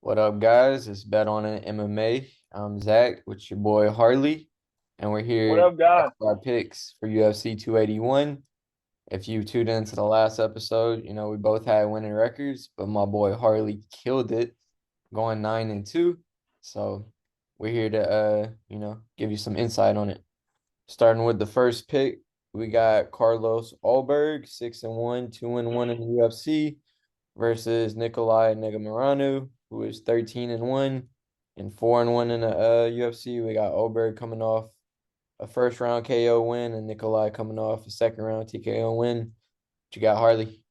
What up, guys? It's Bet on It MMA. I'm Zach with your boy Harley, and we're What here to up, guys? talk our picks for UFC 281. If you tuned into the last episode, we both had winning records, but my boy Harley killed it, going 9-2. So we're here to give you some insight on it. Starting with the first pick, we got Carlos Ulberg, 6-1, 2-1 in the UFC versus Nikolai Negumereanu, who is 13-1 and 4-1 in the UFC. We got Oberg coming off a first round KO win and Nikolai coming off a second round TKO win. What you got, Harley?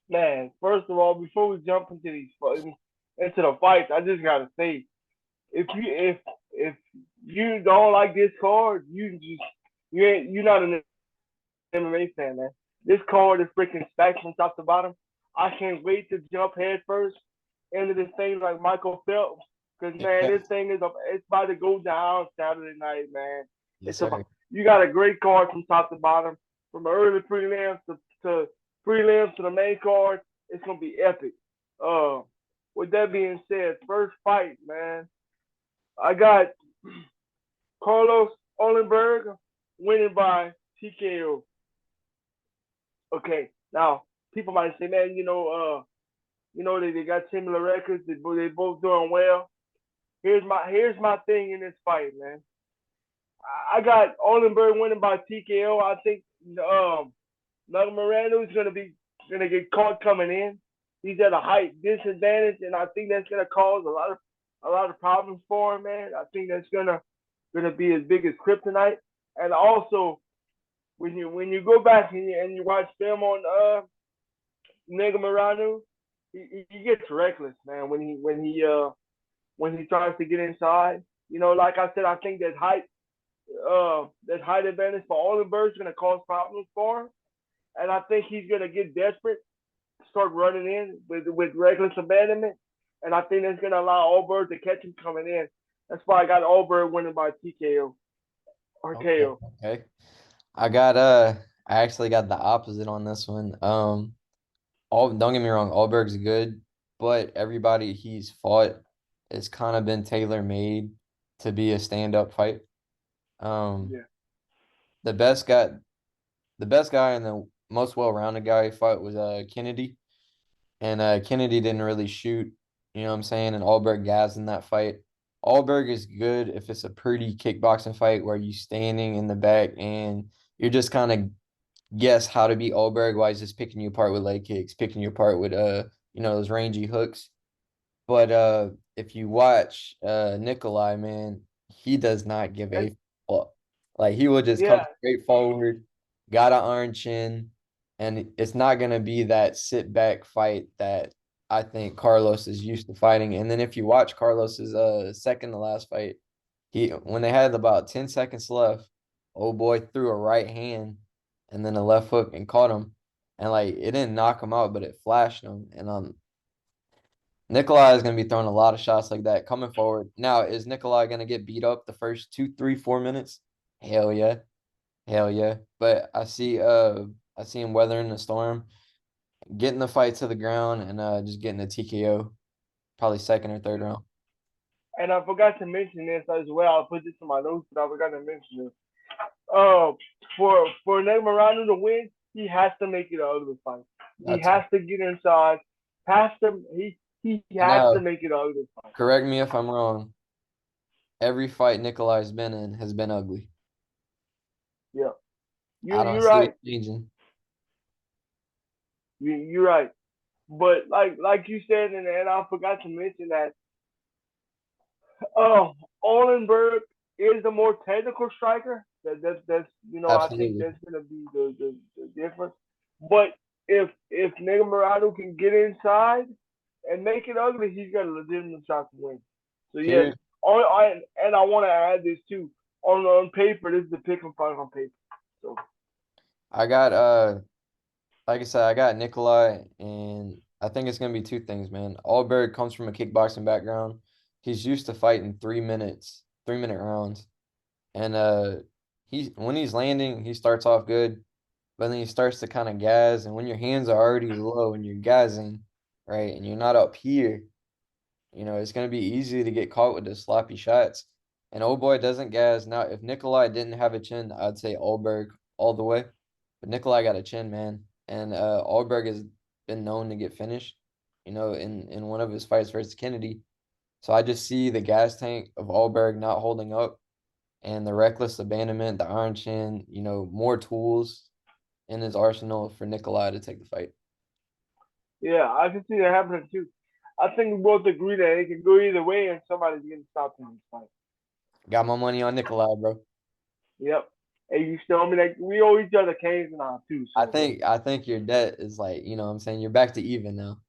Man, first of all, before we jump into the fights, I just gotta say, if you don't like this card, you're not an MMA fan, man. This card is freaking stacked from top to bottom. I can't wait to jump head first into this thing like Michael Phelps, because man, this thing it's about to go down Saturday night, man. Yes, It's sir. about you got a great card from top to bottom, from early prelims to prelims to the main card. It's gonna be epic. Uh, with that being said, first fight, man, I got Carlos Olenberg winning by TKO. Okay, now people might say, man, they got similar records. They both doing well. Here's my thing in this fight, man. I got Olenberg winning by TKO. I think Mel Moreno is gonna get caught coming in. He's at a height disadvantage, and I think that's gonna cause a lot of problems for him, man. I think that's gonna be his biggest kryptonite. And also, when you go back and you watch film on Nega Morano, he gets reckless, man. When he tries to get inside, like I said, I think that height advantage for Olenberg is gonna cause problems for him, and I think he's gonna get desperate, start running in with reckless abandonment, and I think that's gonna allow Olenberg to catch him coming in. That's why I got Olenberg winning by TKO or Okay, KO. okay. I got I actually got the opposite on this one. All don't get me wrong, Allberg's good, but everybody he's fought has kind of been tailor made to be a stand-up fight. Um, Yeah, the best guy, the best guy and the most well-rounded guy he fought was Kennedy, and Kennedy didn't really shoot. You know what I'm saying? And Allberg gassed in that fight. Allberg is good if it's a pretty kickboxing fight where you standing in the back and you're just kind of guess how to beat Allberg while he's just picking you apart with leg kicks, picking you apart with those rangy hooks. But if you watch Nikolai, man, he does not give and a fuck. Like he will just come yeah, straight forward, got an iron chin, and it's not gonna be that sit back fight that I think Carlos is used to fighting. And then if you watch Carlos's second to last fight, he when they had about 10 seconds left, old boy threw a right hand and then a left hook and caught him. And like it didn't knock him out, but it flashed him. And Nikolai is going to be throwing a lot of shots like that coming forward. Now, is Nikolai going to get beat up the first 2, 3, 4 minutes? Hell yeah. Hell yeah. But I see him weathering the storm, getting the fight to the ground and just getting a TKO, probably second or third round. and I forgot to mention this as well. I put this in my notes, but I forgot to mention this. Uh, for Nate Morano to win, he has to make it an ugly fight. He That's has to get inside. He has to now make it an ugly fight. correct me if I'm wrong. Every fight Nikolai's been in has been ugly. Yeah, I you don't you're see right. it changing. You're right. But like you said, and I forgot to mention that Olenberg is the more technical striker. I think Absolutely. that's gonna be the difference. But if Nigga Morado can get inside and make it ugly, he's got a legitimate shot to win. So yes, Here, and I want to add this too. On paper, this is the pick and fight on paper. So I got like I said, I got Nikolai, and I think it's gonna be two things, man. Allberg comes from a kickboxing background. He's used to fighting 3 minutes, 3 minute rounds. And he when he's landing, he starts off good, but then he starts to kind of gas. And when your hands are already low and you're gassing, right, and you're not up here, It's going to be easy to get caught with the sloppy shots. And old boy doesn't gas. Now, if Nikolai didn't have a chin, I'd say Allberg all the way. But Nikolai got a chin, man. And Allberg has been known to get finished, in one of his fights versus Kennedy. So I just see the gas tank of Allberg not holding up and the reckless abandonment, the iron chin, more tools in his arsenal for Nikolai to take the fight. Yeah, I can see that happening too. I think we both agree that it can go either way, and somebody's getting stopped in this fight. Got my money on Nikolai, bro. Yep. Hey, you still me like we owe each other canes now too. I So think I think your debt is like, what I'm saying, you're back to even now.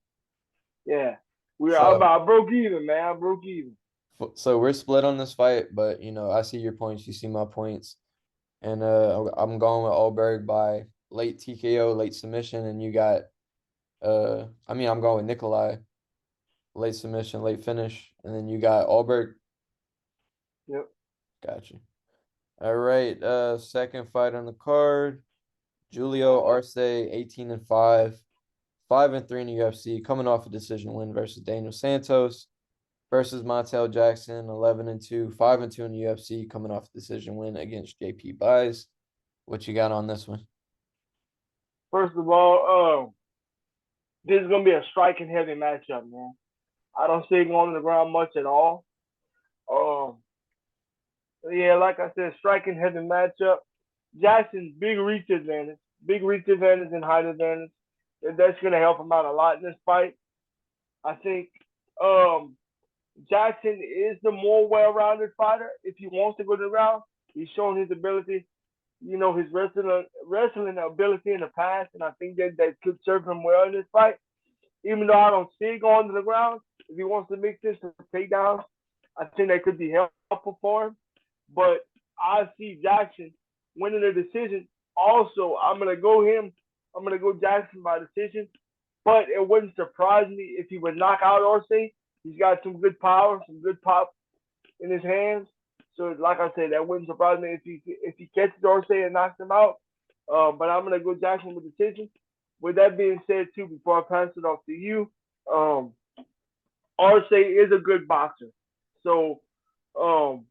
yeah, So I broke even, man. I broke even. so we're split on this fight, but I see your points, you see my points. And I'm going with Allberg by late TKO, late submission, and you got I'm going with Nikolai, late submission, late finish, and then you got Allberg. Yep. Gotcha. All right, second fight on the card. Julio Arce, 18-5, 5-3 in the UFC, coming off a decision win versus Daniel Santos versus Montel Jackson, 11-2, 5-2 in the UFC, coming off a decision win against JP Buys. What you got on this one? First of all, this is gonna be a striking heavy matchup, man. I don't see it going on the ground much at all. Um, yeah, like I said, striking heavy matchup. Jackson's big reach advantage and height advantage. That's gonna help him out a lot in this fight. I think um, Jackson is the more well-rounded fighter. If he wants to go to the ground, he's shown his ability, his wrestling ability in the past, and I think that could serve him well in this fight. Even though I don't see it going to the ground, if he wants to mix this to takedowns, I think that could be helpful for him. But I see Jackson winning the decision. Also, I'm gonna go him. I'm gonna go Jackson by decision. But it wouldn't surprise me if he would knock out Orsi. He's got some good power, some good pop in his hands. So, like I said, that wouldn't surprise me if he catches Orsi and knocks him out. But I'm gonna go Jackson with decision. With that being said, too, before I pass it off to you, um, Arce is a good boxer. So um,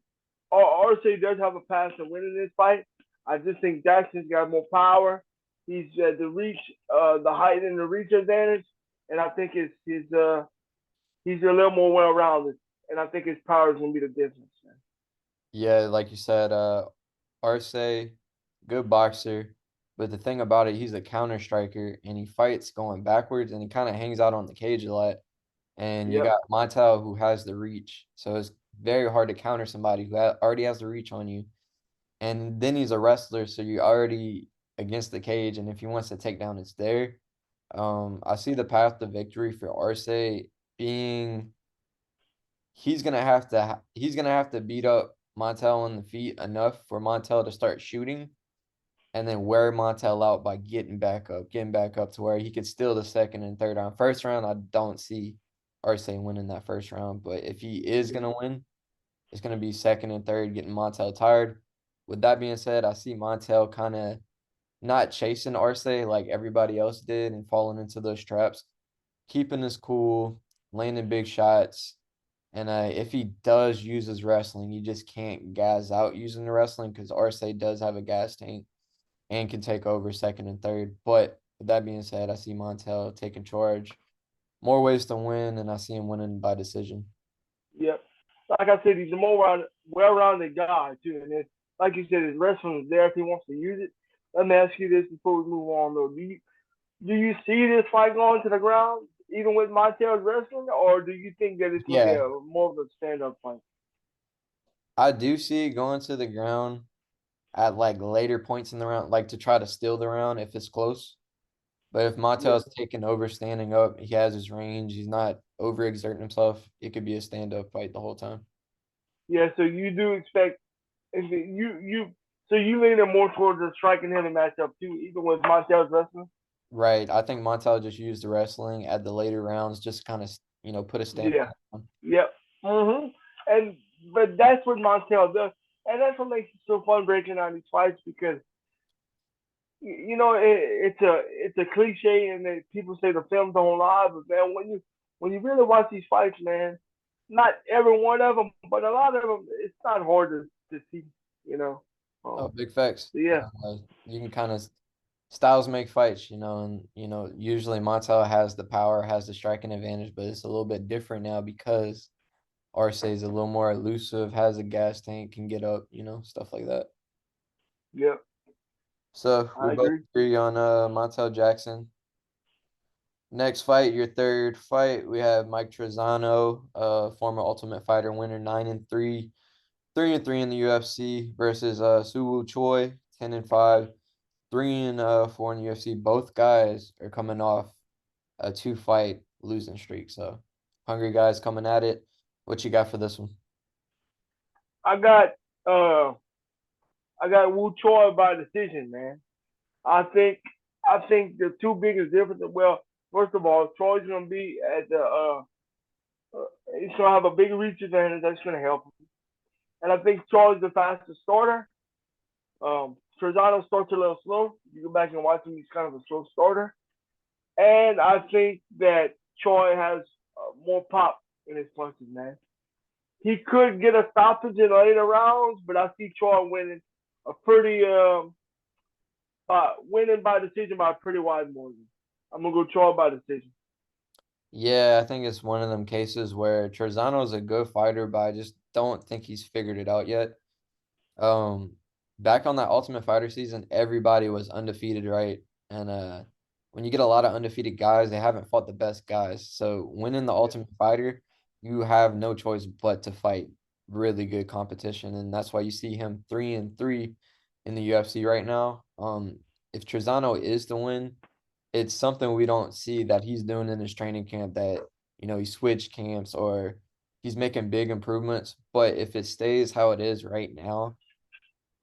Arce does have a path to winning this fight. I just think Jackson's got more power. He's the reach, the height and the reach advantage, and I think he's a little more well rounded, and I think his power is gonna be the difference. Man. Yeah, like you said, Arce, good boxer. But the thing about it, he's a counter striker and he fights going backwards and he kind of hangs out on the cage a lot. And you Yep. got Montel who has the reach. So it's very hard to counter somebody who already has the reach on you. And then he's a wrestler, so you're already against the cage. And if he wants to take down, it's there. I see the path to victory for Arce being he's gonna have to beat up Montel on the feet enough for Montel to start shooting and then wear Montel out by getting back up to where he could steal the second and third round. First round, I don't see Arce winning that first round, but if he is Yeah. gonna win, it's gonna be second and third, getting Montel tired. With that being said, I see Montel kind of not chasing Arce like everybody else did and falling into those traps, keeping his cool, landing big shots. And if he does use his wrestling, you just can't gas out using the wrestling because Arce does have a gas tank and can take over second and third. But with that being said, I see Montel taking charge. More ways to win, and I see him winning by decision. Yep. Like I said, he's a more well rounded guy too, and like you said, his wrestling is there if he wants to use it. Let me ask you this before we move on though. Do you see this fight going to the ground, even with Montel's wrestling, or do you think that it's going to be Yeah, a more of a stand-up fight? I do see it going to the ground at like later points in the round, like to try to steal the round if it's close. But if Yeah, Montel's taking over standing up, he has his range, he's not overexerting himself, it could be a stand-up fight the whole time. yeah. So you do expect if it, you so you leaning more towards a striking heavy matchup too, even with Montel's wrestling. Right. I think Montel just used the wrestling at the later rounds, just kind of, put a stamp Yeah. on him. Yep. And but that's what Montel does, and that's what makes it so fun breaking down these fights because it's a cliche, and people say the film don't lie, but man, when you really watch these fights, man, not every one of them, but a lot of them, it's not hard to see, you know. Oh, Um, big facts. so yeah, You can kind of styles make fights, and usually Montel has the power, has the striking advantage, but it's a little bit different now because Arce is a little more elusive, has a gas tank, can get up, stuff like that. yeah, So we I both agree. agree on Montel Jackson. Next fight, your third fight, we have Mike Trizano, former Ultimate Fighter winner, 9-3, 3-3 in the UFC versus Suwoo Choi, 10-5, 3-4 in the UFC. Both guys are coming off a two-fight losing streak. So hungry guys coming at it. What you got for this one? I got uh I got Wu Choi by decision, man. I think I think the two biggest differences. Well, first of all, Troy's gonna be at the he's gonna have a big reach advantage. That's gonna help him. And I think Troy's the fastest starter. Trezano starts a little slow. You go back and watch him; he's kind of a slow starter. And I think that Troy has more pop in his punches, man. He could get a stoppage in later rounds, but I see Troy winning a pretty winning by decision by a pretty wide margin. I'm gonna go Troy by decision. Yeah, I think it's one of them cases where Trezano is a good fighter, but I just don't think he's figured it out yet. Um, Back on that Ultimate Fighter season, everybody was undefeated, right? And when you get a lot of undefeated guys, they haven't fought the best guys. So winning the Yeah, Ultimate Fighter, you have no choice but to fight really good competition, and that's why you see him 3-3 in the UFC right now. If Trezano is to win, it's something we don't see that he's doing in his training camp that, he switched camps or he's making big improvements. But if it stays how it is right now,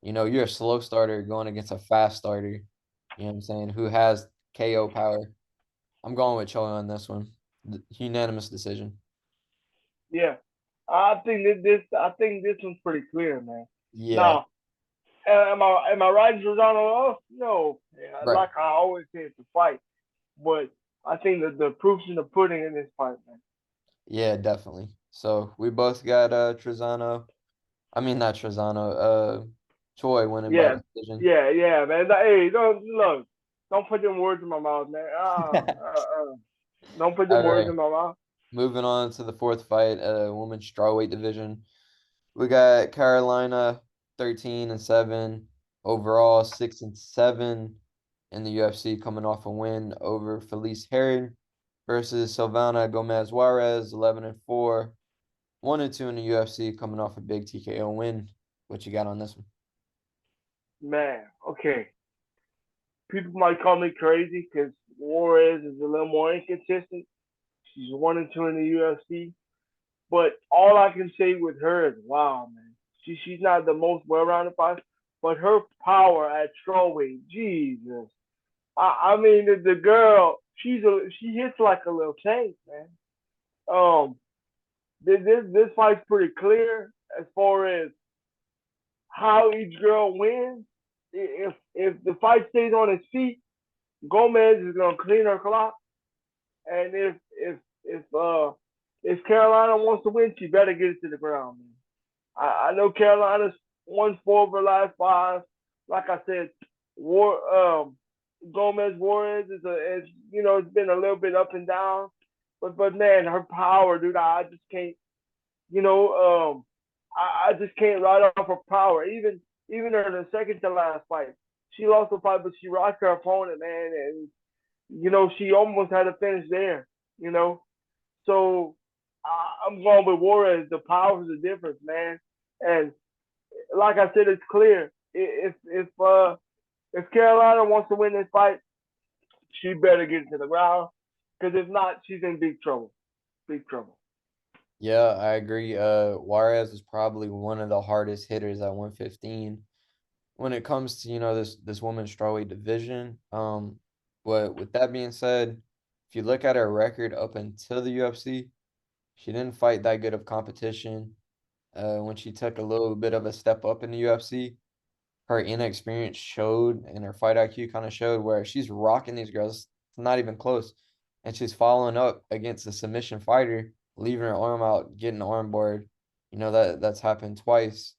you're a slow starter going against a fast starter, what I'm saying, who has KO power. I'm going with Choi on this one. Unanimous decision. yeah. I think this one's pretty clear, man. Yeah, Now, am I riding Giordano off? No. Yeah, right. like I always say, it's a fight, but I think that the proof's in the pudding in this fight, man. Yeah, definitely. So we both got Trezano. I mean not Trezano, Choi winning by Yeah, decision. yeah, man. Hey, don't look. Don't put them words in my mouth, man. Don't put them All words right. in my mouth. Moving on to the fourth fight, women's strawweight division. We got Carolina 13-7, overall 6-7 in the UFC, coming off a win over Felice Herring versus Silvana Gomez Juarez, 11-4, 1-2 in the UFC, coming off a big TKO win. What you got on this one? Man, okay. People might call me crazy because Juarez is a little more inconsistent. She's 1-2 in the UFC. But all I can say with her is, wow, man. She's not the most well-rounded fighter, but her power at strawweight, Jesus. I mean, the girl, she hits like a little tank, man. Um, this fight's pretty clear as far as how each girl wins. If the fight stays on its feet, Gomez is gonna clean her clock, and if Carolina wants to win, she better get it to the ground, man. I know Carolina's won 4 of her last 5. Like I said, War Gomez Juarez is it's been a little bit up and down, but man, her power, dude, I just can't you know I just can't write off her power. Even in the second to last fight, she lost the fight, but she rocked her opponent, man, and she almost had a finish there. You know, so I'm going with Juarez. The power is the difference, man. And like I said, it's clear. If Carolina wants to win this fight, she better get it to the ground. Because if not, she's in big trouble. Big trouble. Yeah, I agree. Juarez is probably one of the hardest hitters at 115 when it comes to, this women's strawweight division. But with that being said, if you look at her record up until the UFC, she didn't fight that good of competition. When she took a little bit of a step up in the UFC, her inexperience showed and her fight IQ kind of showed where she's rocking these girls. It's not even close. And she's following up against a submission fighter. leaving her arm out, getting arm barred. That's happened twice.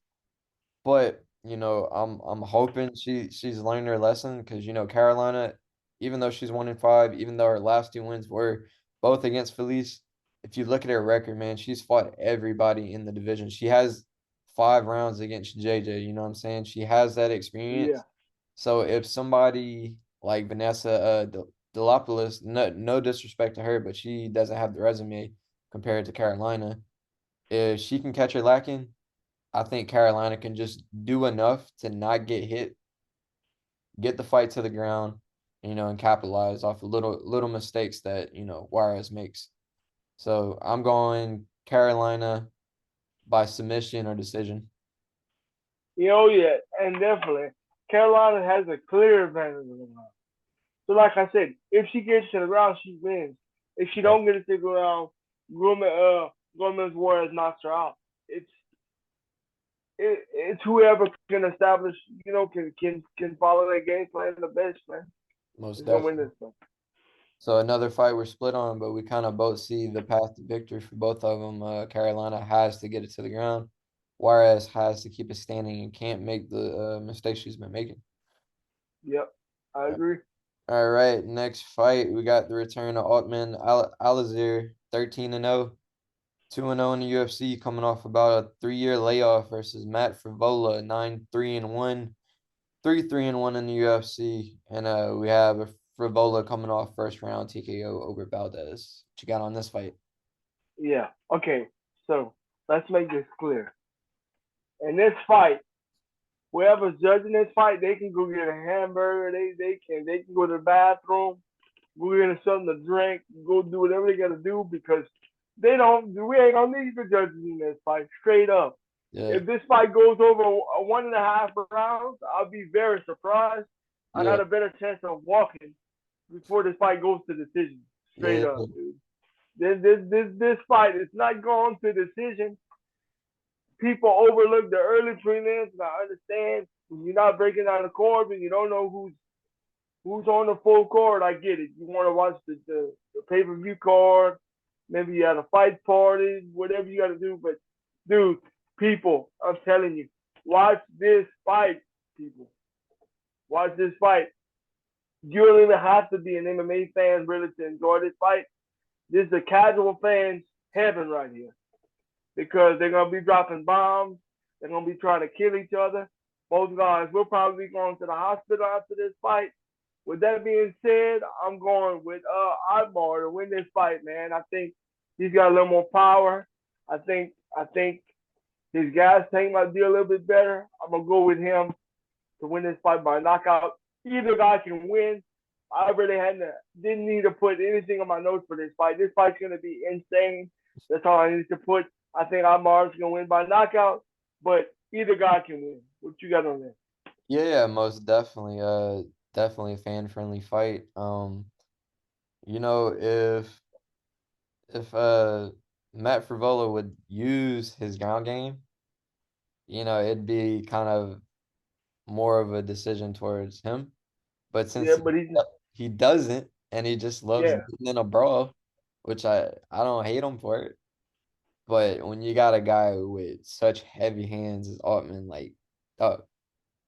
But I'm hoping she's learned her lesson because Carolina, even though she's 1-5, even though her last two wins were both against Felice, if you look at her record, man, she's fought everybody in the division. She has 5 rounds against JJ. You know what I'm saying? She has that Yeah, experience. So if somebody like Vanessa Delopoulos, no disrespect to her, but she doesn't have the resume compared to Carolina. If she can catch her lacking, I think Carolina can just do enough to not get hit, get the fight to the ground, and capitalize off of little mistakes that, Juarez makes. So I'm going Carolina by submission or decision. yeah, and definitely Carolina has a clear advantage of the ground. So like I said, if she gets to the ground, she wins. If she Right. don't get it to the ground, Gomez Juarez knocks her out. It's it's whoever can establish, can follow their game plan the best, man. Most Is gonna win definitely. this one. So another fight we're split on, but we kind of both see the path to victory for both of them. Carolina has to get it to the ground. Juarez has to keep it standing and can't make the mistakes she's been making. Yep, I agree. All right, next fight, we got the return of Altman Alazir, 13-0, 2-0 in the UFC, coming off about a 3-year layoff versus Matt Frivola, 9-3-1, 3-3-1 in the UFC, and we have a Frivola coming off first round TKO over Valdez. What you got on this fight? Yeah. Okay. So let's make this clear. In this fight, whoever's judging this fight, they can go get a hamburger. They can go to the bathroom, go get something to drink, go do whatever they gotta do because they don't. We ain't gonna need the judges in this fight. Straight up. Yeah, If this fight goes over a 1.5 rounds, I'll be very surprised. I'd yeah, have a better chance of walking before this fight goes to decision. Straight yeah, up, dude. This fight is not going to decision. People overlook the early prelims, and I understand when you're not breaking down the card and you don't know who's on the full card. I get it. You want to watch the pay per view card. Maybe you had a fight party, whatever you got to do. But dude, people, I'm telling you, watch this fight, people. Watch this fight. You don't even have to be an MMA fan really to enjoy this fight. This is a casual fan's heaven right here because they're gonna be dropping bombs. They're gonna be trying to kill each other. Both guys will probably be going to the hospital after this fight. With that being said, I'm going with Admar to win this fight, man. I think he's got a little more power. I think his gas tank might be a little bit better. I'm gonna go with him to win this fight by knockout. Either guy can win. I really didn't need to put anything on my notes for this fight. This fight's gonna be insane. That's all I need to put. I think Amar's gonna win by knockout, but either guy can win. What you got on there? yeah, most definitely. Definitely a fan friendly fight. You know, if Matt Frivola would use his ground game, it'd be kind of more of a decision towards him. But since Yeah, but he's he doesn't, and he just loves yeah, getting in a brawl, which I don't hate him for it. But when you got a guy with such heavy hands as Altman, like, oh,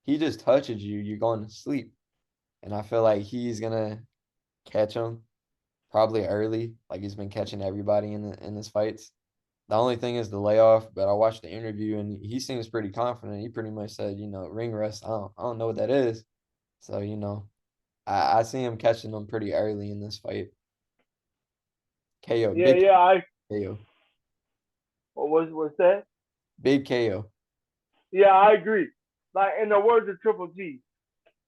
he just touches you, you're going to sleep. And I feel like he's gonna catch him probably early, like he's been catching everybody in his fights. The only thing is the layoff, but I watched the interview and he seems pretty confident. He pretty much said, ring rust. I don't know what that is. So, I see him catching them pretty early in this fight. KO, yeah, big yeah. I KO, what's that? big KO. Yeah, I agree. Like in the words of Triple G,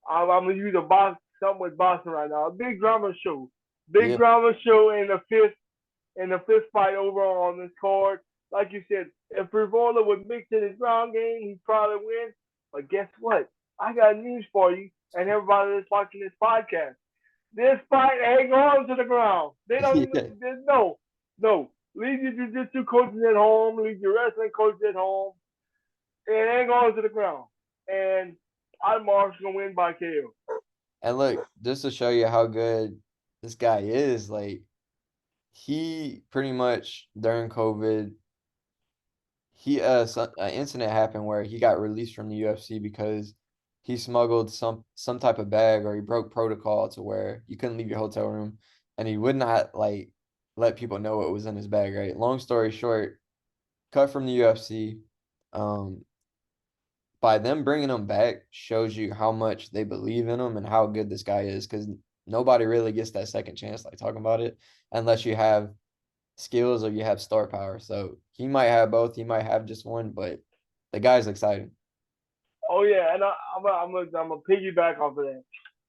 I'm gonna use a box something with Boston right now. A big drama show, big Yeah, drama show in the fifth fight overall on this card. Like you said, if Frivola would mix in his ground game, he'd probably win. But guess what? I got news for you and everybody that's watching this podcast. This fight ain't going to the ground. They don't. yeah. No. Leave your jiu-jitsu coaches at home. Leave your wrestling coaches at home. It ain't going to the ground. And Mark's gonna win by KO. And look, just to show you how good this guy is, like he pretty much during COVID, an incident happened where he got released from the UFC because he smuggled some type of bag or he broke protocol to where you couldn't leave your hotel room and he would not like let people know what was in his bag, right? Long story short, cut from the UFC. Um, by them bringing him back shows you how much they believe in him and how good this guy is because nobody really gets that second chance, like talking about it, unless you have skills or you have star power. So he might have both. He might have just one, but the guy's exciting. Oh yeah, and I'm a piggyback off of that.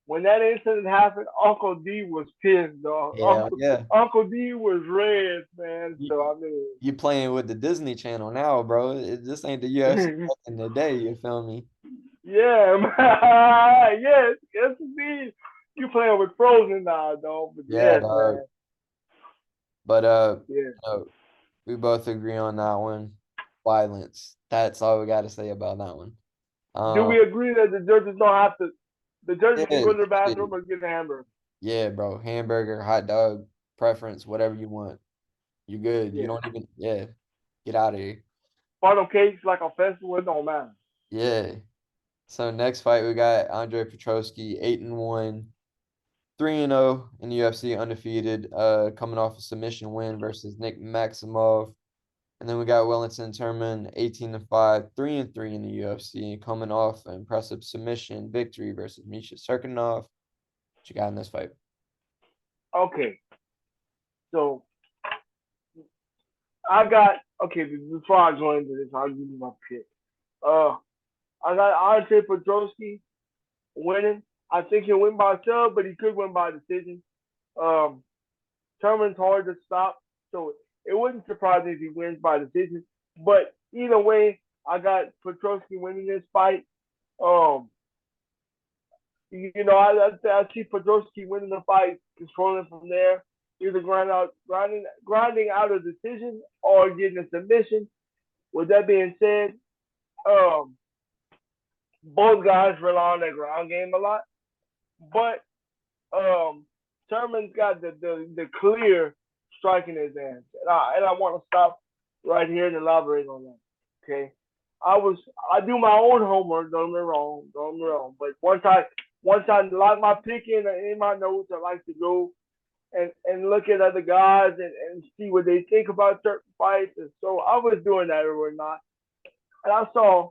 When that incident happened, Uncle D was pissed, dog. Yeah, Uncle yeah. Uncle D was red, man. You, So I mean, you playing with the Disney Channel now, bro. This ain't the UFC back in the day. You feel me? yeah, yes, yes indeed. You playing with Frozen now, dog. But Yeah, yes, dog. man. But Yeah. we both agree on that one. Violence. That's all we got to say about that one. Do Um, we agree that the judges don't have to? The judges can yeah, go to the yeah, bathroom or get a hamburger. yeah, bro. Hamburger, hot dog, preference, whatever you want. You good. You Yeah. don't even, yeah. Get out of here. Funnel cakes like a festival, it don't matter. Yeah. So next fight we got Andre Petroski, 8-1, 3-0 in the UFC, undefeated, coming off a submission win versus Nick Maximov. And then we got Wellington Turman, 18-5, 3-3 in the UFC, coming off an impressive submission victory versus Misha Serkinov. What you got in this fight? Okay, so I got okay. Before I go into this, I'll give you my pick. Uh, I got Andre Petroski winning. I think he'll win by sub, but he could win by decision. Um, Turman's hard to stop, so it wouldn't surprise me if he wins by decision. But either way, I got Petroski winning this fight. Um, I see Podolski winning the fight, controlling from there, either grinding out a decision or getting a submission. With that being said, um, both guys rely on their ground game a lot, but Sherman's got the clear striking advantage, and I want to stop right here and elaborate on that. Okay, I do my own homework. Don't get me wrong, don't get me wrong. But once I lock my pick in my notes, I like to go and look at other guys and see what they think about certain fights. And so I was doing that or not, and I saw,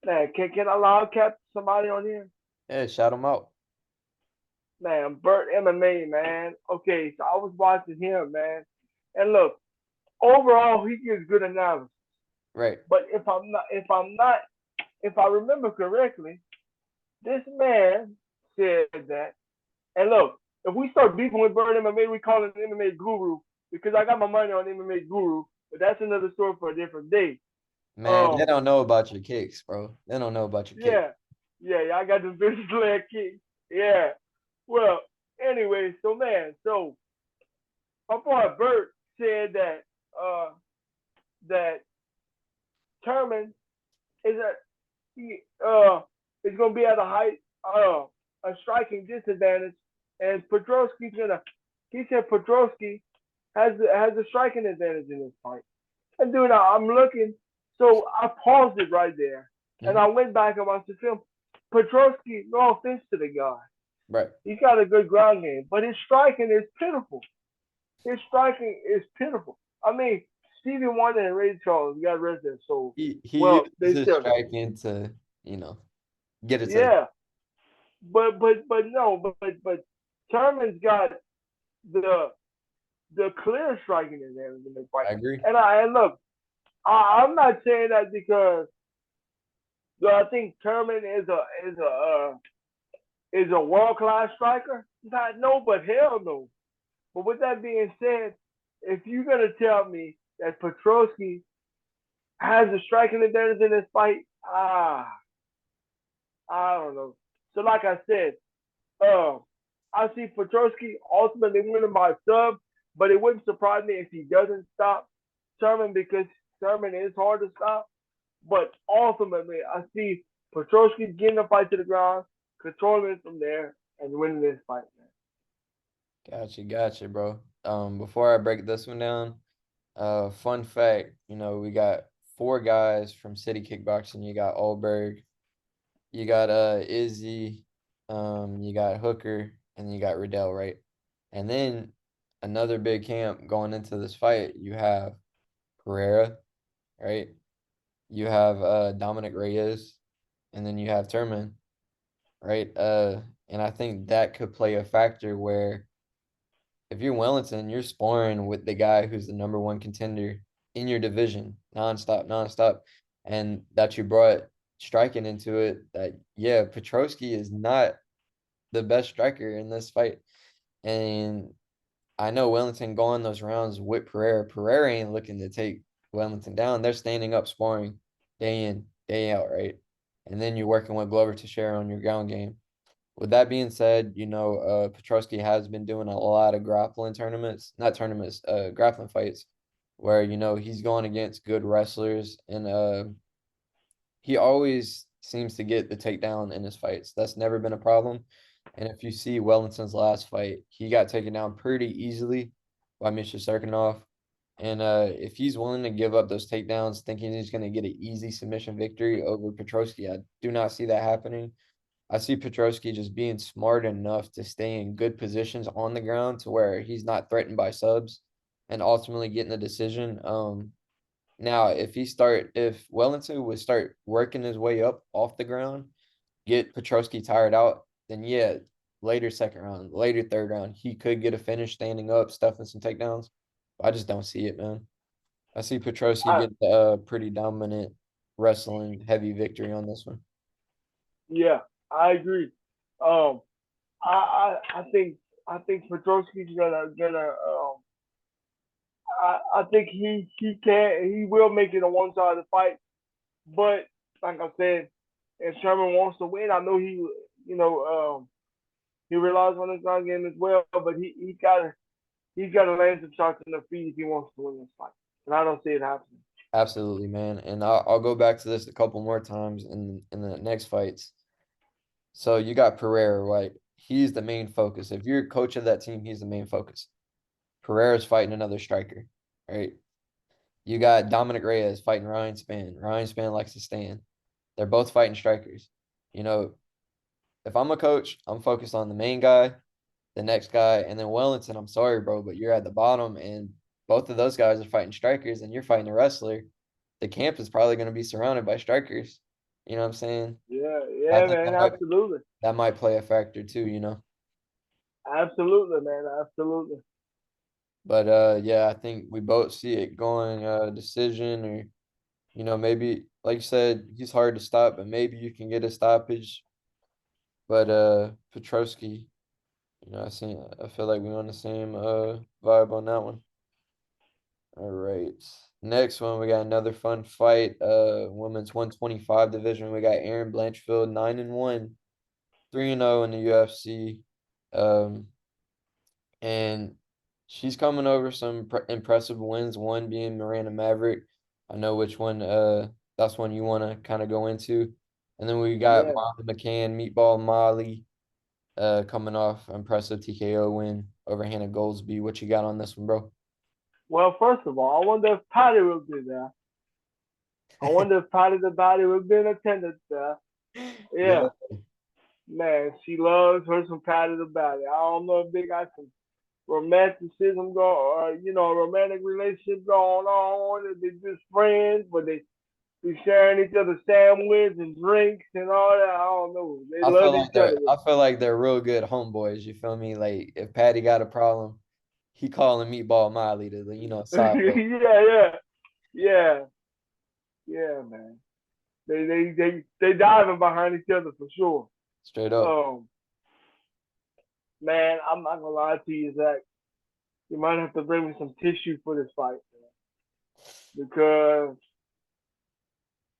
man, can I loud cap somebody on here? Yeah, shout him out. Man, Burt MMA, man. Okay, so I was watching him, man. And look, overall he gives good analysis. Right. But if I remember correctly, this man said that. And look, if we start beefing with Burt MMA, we call him MMA guru because I got my money on MMA guru. But that's another story for a different day. Man, they Um, don't know about your kicks, bro. They don't know about your kicks. yeah, yeah, I got the vicious leg kick. Yeah. Well, anyway, so man, so my boy Bert said uh that Turman is a he is gonna be at a striking disadvantage and he said Podolski has a striking advantage in this fight. And dude, I'm looking, so I paused it right there and Mhm. I went back and watched the film. Podolski, no offense to the guy, Right. he's got a good ground game, but his striking is pitiful. His striking is pitiful. I mean, Stevie Wonder and Ray Charles got rid of their soul. He Well, uses they his still got. striking to, you know, get it to the Yeah, but no, but Thurman's got the the clear striking advantage in this fight. I agree. And look, I'm not saying that because I think Thurman is a world class striker. Not no, but hell no. But with that being said, if you're gonna tell me that Petrosky has a striking advantage in this fight, I don't know. So like I said, um, I see Petrosky ultimately winning by sub, but it wouldn't surprise me if he doesn't stop Sherman because Sherman is hard to stop. But ultimately, I see Petrosky getting the fight to the ground, controlling it from there, and winning this fight, man. Gotcha, gotcha, bro. Before I break this one down, fun fact, we got four guys from City Kickboxing. You got Allberg, you got Izzy, you got Hooker, and you got Riddell, right? And then another big camp going into this fight, you have Pereira, right? You have Dominic Reyes, and then you have Turman, right? And I think that could play a factor where if you're Wellington, you're sparring with the guy who's the number one contender in your division, nonstop, nonstop, and that you brought striking into it. That yeah, Petrosky is not the best striker in this fight, and I know Wellington going those rounds with Pereira. Pereira ain't looking to take Wellington down. They're standing up sparring day in, day out, right? And then you're working with Glover Teixeira on your ground game. With that being said, Petrosky has been doing a lot of grappling tournaments, not tournaments, grappling fights, where he's going against good wrestlers, and he always seems to get the takedown in his fights. That's never been a problem. And if you see Wellington's last fight, he got taken down pretty easily by Misha Serkinov. And if he's willing to give up those takedowns, thinking he's going to get an easy submission victory over Petrosky, I do not see that happening. I see Petrosky just being smart enough to stay in good positions on the ground to where he's not threatened by subs and ultimately getting the decision. Now if Wellington would start working his way up off the ground, get Petrosky tired out, then yeah, later second round, later third round, he could get a finish standing up, stuffing some takedowns. I just don't see it, man. I see Petrosky I, get a pretty dominant wrestling heavy victory on this one. yeah, I agree. Um, I think Petrosky's gonna. I think he will make it a one sided fight, but like I said, if Sherman wants to win, I know you know he relies on his ground game as well, but he's gotta land some shots in the feet if he wants to win this fight, and I don't see it happening. Absolutely, man. And I'll go back to this a couple more times in the next fights. So you got Pereira, right? He's the main focus. If you're coach of that team, he's the main focus. Pereira's fighting another striker, right? You got Dominic Reyes fighting Ryan Spann. Ryan Spann likes to stand. They're both fighting strikers. You know, if I'm a coach, I'm focused on the main guy, the next guy, and then Wellington. I'm sorry, bro, but you're at the bottom, and both of those guys are fighting strikers, and you're fighting a wrestler. The camp is probably going to be surrounded by strikers. You know what I'm saying? Yeah, I yeah, think man, absolutely, that might play a factor too. absolutely, man, absolutely. But yeah, I think we both see it going decision or maybe like you said, he's hard to stop, but maybe you can get a stoppage. But Petrosky, I feel like we're on the same vibe on that one. All right. Next one, we got another fun fight. Women's 125 division. We got Erin Blanchfield, 9-1, 3-0 in the UFC. Um, and she's coming over some impressive wins, one being Miranda Maverick. I know which one that's one you want to kind of go into. And then we got Yeah. Molly McCann, Meatball Molly, coming off impressive TKO win over Hannah Goldsby. What you got on this one, bro? Well, first of all, I wonder if Patty will be there. I wonder if Patty the Body will be in attendance there. Yeah, Yeah, man, she loves her some Patty the Body. I don't know if they got some romanticism going, or a romantic relationship going on. If they just friends, but they be sharing each other sandwiches and drinks and all that. I don't know. They love each other. I feel like they're real good homeboys. You feel me? Like if Patty got a problem, he calling Meatball Molly to side low Yeah, yeah, yeah, yeah, man. They diving behind each other for sure. straight up. Um, man, I'm not gonna lie to you, Zach. You might have to bring me some tissue for this fight, man, because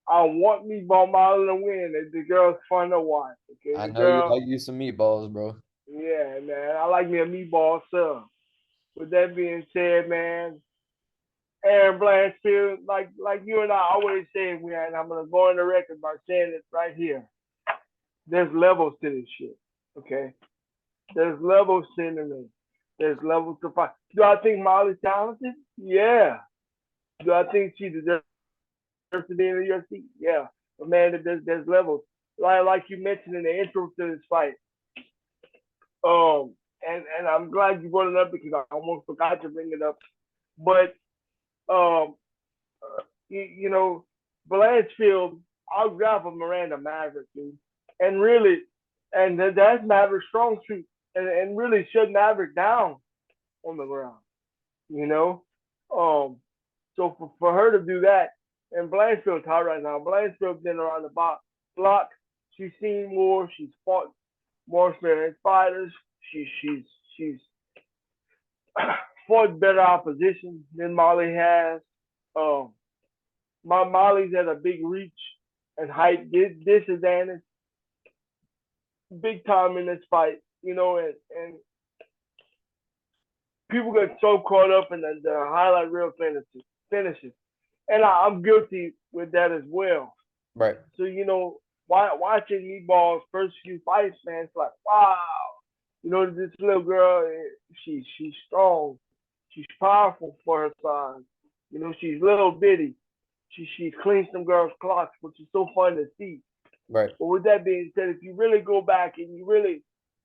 I want Meatball Molly to win. The girl's fun to watch. Okay, I the know you girl, like you some meatballs, bro. yeah, man. I like me a meatball sub. With that being said, man, Aaron Blanchfield, like you and I always say, man, I'm gonna go on the record by saying it right here. There's levels to this shit. Okay, there's levels to this. There's levels to fight. Do I think Molly's talented? Yeah. Do I think she deserves to be in the UFC? Yeah. But man, there's levels. Like you mentioned in the intro to this fight. And I'm glad you brought it up because I almost forgot to bring it up. But um, you know, Blanchfield out of Miranda Maverick, dude. And really, and that's Maverick's strong suit. And really shut Maverick down on the ground, you know? Um, so for her to do that, and Blanchfield's hot right now. Blanchfield's been around the block. She's seen more. She's fought more experienced fighters. She's fought better opposition than Molly has. Um, my Molly's at a big reach and height disadvantage, big time in this fight. And people get so caught up in the highlight reel finishes, and I'm guilty with that as well. Right. So watching Meatball's first few fights, man, it's like wow. This little girl, she's strong, she's powerful for her size. She's little bitty. She cleans some girls' clocks, which is so fun to see. Right. But with that being said, if you really go back and you really,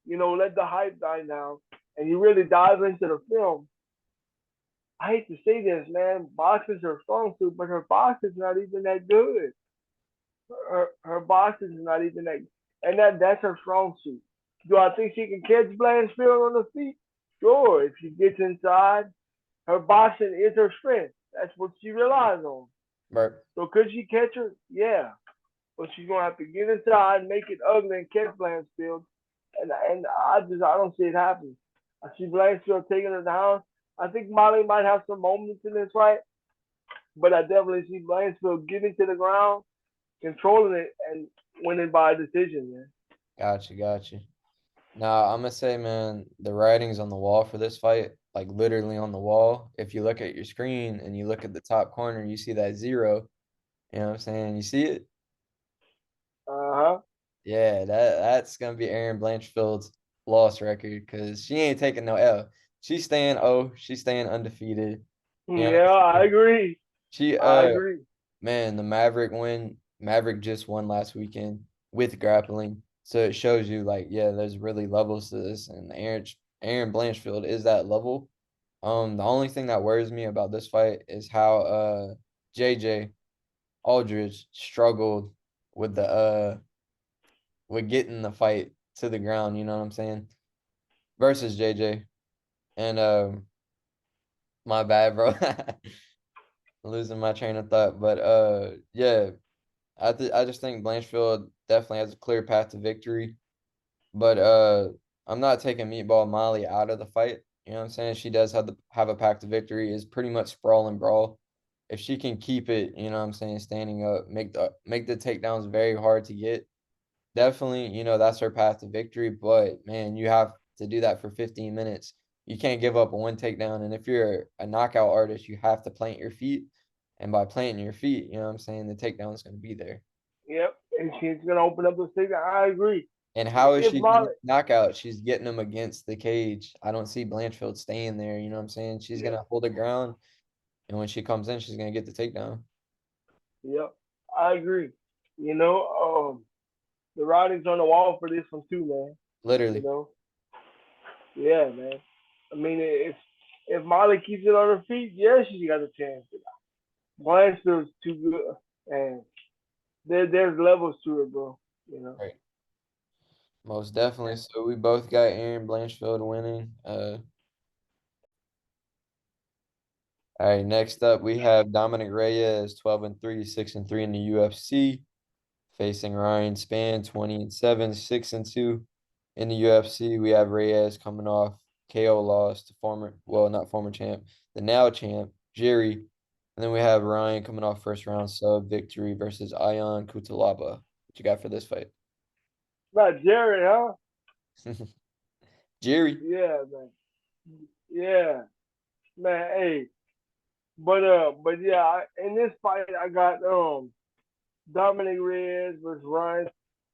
let the hype die down and you really dive into the film, I hate to say this, man, boxing's her strong suit, but her boxing's not even that good. Her boxing is not even that, and that's her strong suit. Do I think she can catch Blanchfield on the feet? Sure, if she gets inside, her boxing is her strength. That's what she relies on. Right. So could she catch her? Yeah, but she's gonna have to get inside, make it ugly, and catch Blanchfield. And I don't see it happening. I see Blanchfield taking her down. I think Molly might have some moments in this fight, but I definitely see Blanchfield getting to the ground, controlling it, and winning by a decision, man. Gotcha. Now, I'm gonna say, man, the writing's on the wall for this fight, like literally on the wall. If you look at your screen and you look at the top corner, you see that zero. You know what I'm saying? You see it? Uh-huh. Yeah, that's gonna be Aaron Blanchfield's loss record because she ain't taking no L. She's staying undefeated. You know Yeah, what I'm I saying? agree. She I agree. Man, the Maverick win. Maverick just won last weekend with grappling. So it shows you like, yeah, there's really levels to this, and Aaron Blanchfield is that level. The only thing that worries me about this fight is how JJ Aldridge struggled with the with getting the fight to the ground, you know what I'm saying? Versus JJ. And my bad, bro. Losing my train of thought. But yeah, I just think Blanchfield definitely has a clear path to victory. But I'm not taking Meatball Molly out of the fight. You know what I'm saying? She does have a path to victory, is pretty much sprawl and brawl. If she can keep it, you know what I'm saying, standing up, make the takedowns very hard to get. Definitely, that's her path to victory. But man, you have to do that for 15 minutes. You can't give up one takedown. And if you're a knockout artist, you have to plant your feet. And by planting your feet, you know what I'm saying, the takedown is going to be there. Yep. And she's gonna open up the stick. I agree. And how is If she getting Molly, knockout? She's getting them against the cage. I don't see Blanchfield staying there. You know what I'm saying? She's yeah, gonna hold the ground, and when she comes in, she's gonna get the takedown. yep, I agree. You know, the writing's on the wall for this one too, man. You Literally. know, yeah, man. I mean, if Molly keeps it on her feet, yeah, she got a chance. Blanchfield's too good, and there's levels to it, bro. You know. Right. Most definitely. So we both got Aaron Blanchfield winning. All right. Next up, we have Dominic Reyes, 12-3, 6-3 in the UFC, facing Ryan Spann, 20-7, 6-2 in the UFC. We have Reyes coming off KO loss to well, not former champ, the now champ, Jerry. And then we have Ryan coming off first round sub victory versus Ion Kutalaba. What you got for this fight? Not Jerry, huh? Jerry. Yeah, man. Yeah, man. Hey, but yeah, in this fight, I got Dominic Reyes versus Ryan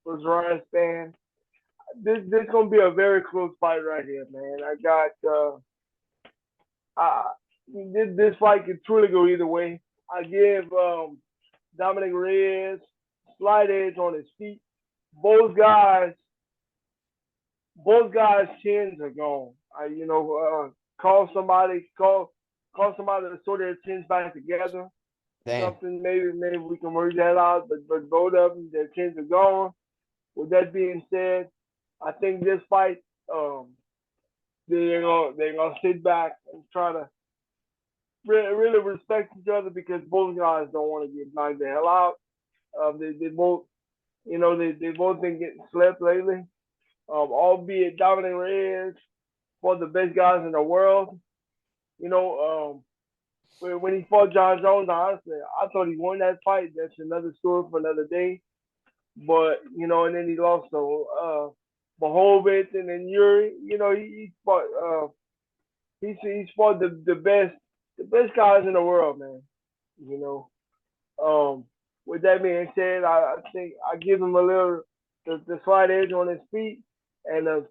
Spann. This gonna be a very close fight right here, man. I got I, this fight could truly go either way. I give Dominic Reyes slight edge on his feet. Both guys, both guys' chins are gone. Call somebody to sort their chins back together. Damn. Something maybe we can work that out. But both of them, their chins are gone. With that being said, I think this fight, um, they're gonna sit back and try to really respect each other because both guys don't want to get knocked the hell out. They both they both been getting slept lately. Albeit Dominic Reyes, one of the best guys in the world. You know, when he fought John Jones, honestly, I thought he won that fight. That's another story for another day. But and then he lost to Mahomet and then Yuri. He fought he's fought the best guys in the world, man. You know. With that being said, I think I give him a little the slight edge on his feet, and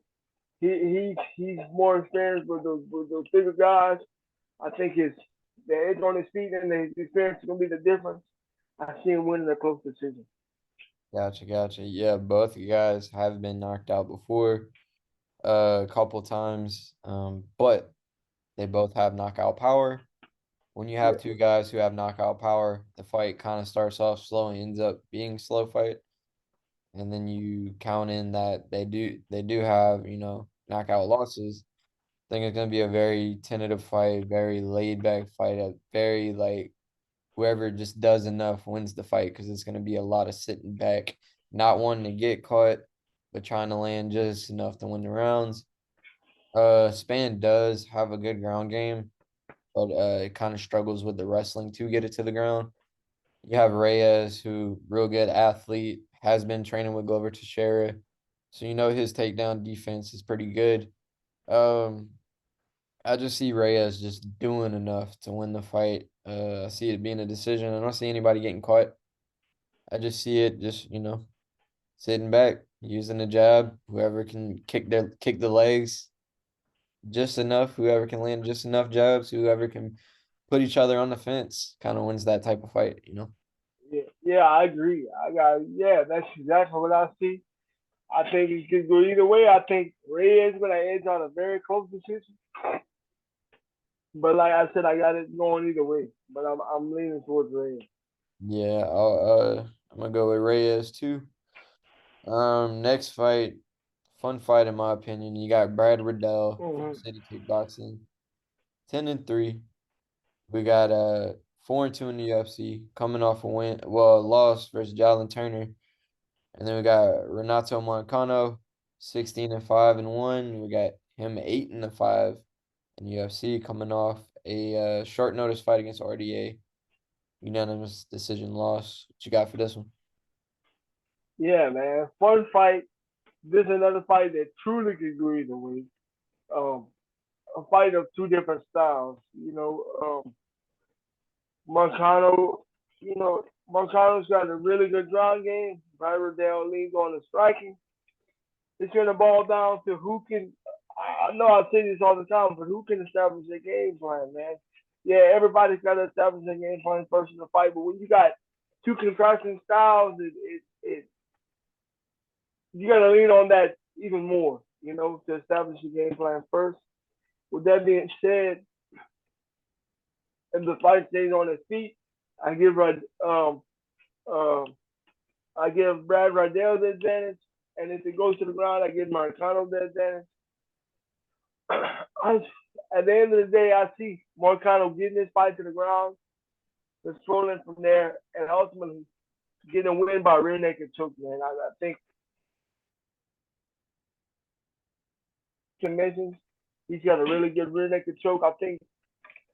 he's more experienced with those bigger guys. I think his the edge on his feet and his experience is gonna be the difference. I see him winning a close decision. Gotcha, gotcha. Yeah, both you guys have been knocked out before, a couple times. But they both have knockout power. When you have Yeah, two guys who have knockout power, the fight kind of starts off slow and ends up being a slow fight. And then you count in that they do have, knockout losses. I think it's gonna be a very tentative fight, very laid back fight, a very like whoever just does enough wins the fight because it's gonna be a lot of sitting back, not wanting to get caught, but trying to land just enough to win the rounds. Span does have a good ground game, but it kind of struggles with the wrestling to get it to the ground. You have Reyes, who real good athlete, has been training with Glover Teixeira, so his takedown defense is pretty good. Um, I just see Reyes just doing enough to win the fight. I see it being a decision. I don't see anybody getting caught. I just see it just, sitting back, using the jab. Whoever can kick the legs just enough, whoever can land just enough jabs, whoever can put each other on the fence, kind of wins that type of fight. yeah, I agree. That's exactly what I see. I think it could go either way. I think Reyes is gonna edge on a very close decision. But like I said, I got it going either way. But I'm leaning towards Reyes. Yeah, I'm gonna go with Reyes too. Next fight, fun fight in my opinion. You got Brad Riddell from Mm-hmm. City Kickboxing, 10-3. We got 4-2 in the UFC, coming off a win, well, loss versus Jalen Turner, and then we got Renato Moicano, 16-5-1. We got him 8-5 in UFC, coming off a short notice fight against RDA, unanimous decision loss. What you got for this one? Yeah, man, fun fight. This is another fight that truly could go either way. Um, a fight of two different styles. Moncano, Moncano's got a really good ground game. Brad Riddell leans on the striking. It's going to ball down to who can. I know I say this all the time, but who can establish a game plan, man? Yeah, everybody's got to establish a game plan first in the fight, but when you got two contrasting styles, it you got to lean on that even more, to establish a game plan first. With that being said, if the fight stays on its feet, I give um, I give Brad Riddell the advantage, and if it goes to the ground, I give Marcano the advantage. At the end of the day, I see Marcano getting this fight to the ground, controlling from there, and ultimately getting a win by rear naked choke, man. I think mentions he's got a really good rear naked choke. I think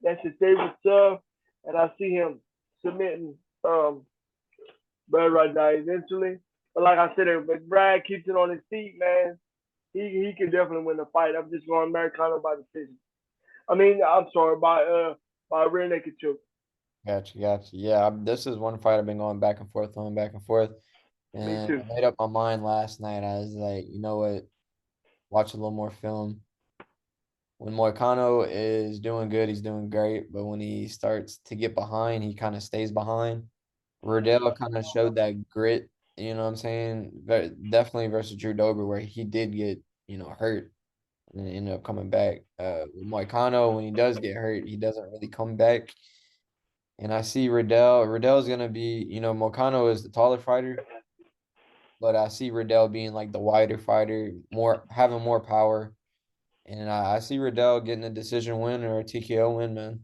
that's his favorite sub, and I see him submitting Brad Riddell eventually. But like I said, if Brad keeps it on his feet, man, he can definitely win the fight. I'm just going Americano by decision. I mean, I'm sorry, by rear naked choke. Gotcha, gotcha. Yeah, this is one fight I've been going back and forth. Me And too. I made up my mind last night. I was like, you know what? Watch a little more film. When Moicano is doing good, he's doing great. But when he starts to get behind, he kind of stays behind. Riddell kind of showed that grit, you know what I'm saying? Definitely versus Drew Dober, where he did get, hurt and then ended up coming back. With Moicano, when he does get hurt, he doesn't really come back. And I see Riddell. Riddell's gonna be, Moicano is the taller fighter, but I see Riddell being like the wider fighter, more having more power. And I see Riddell getting a decision win or a TKO win, man.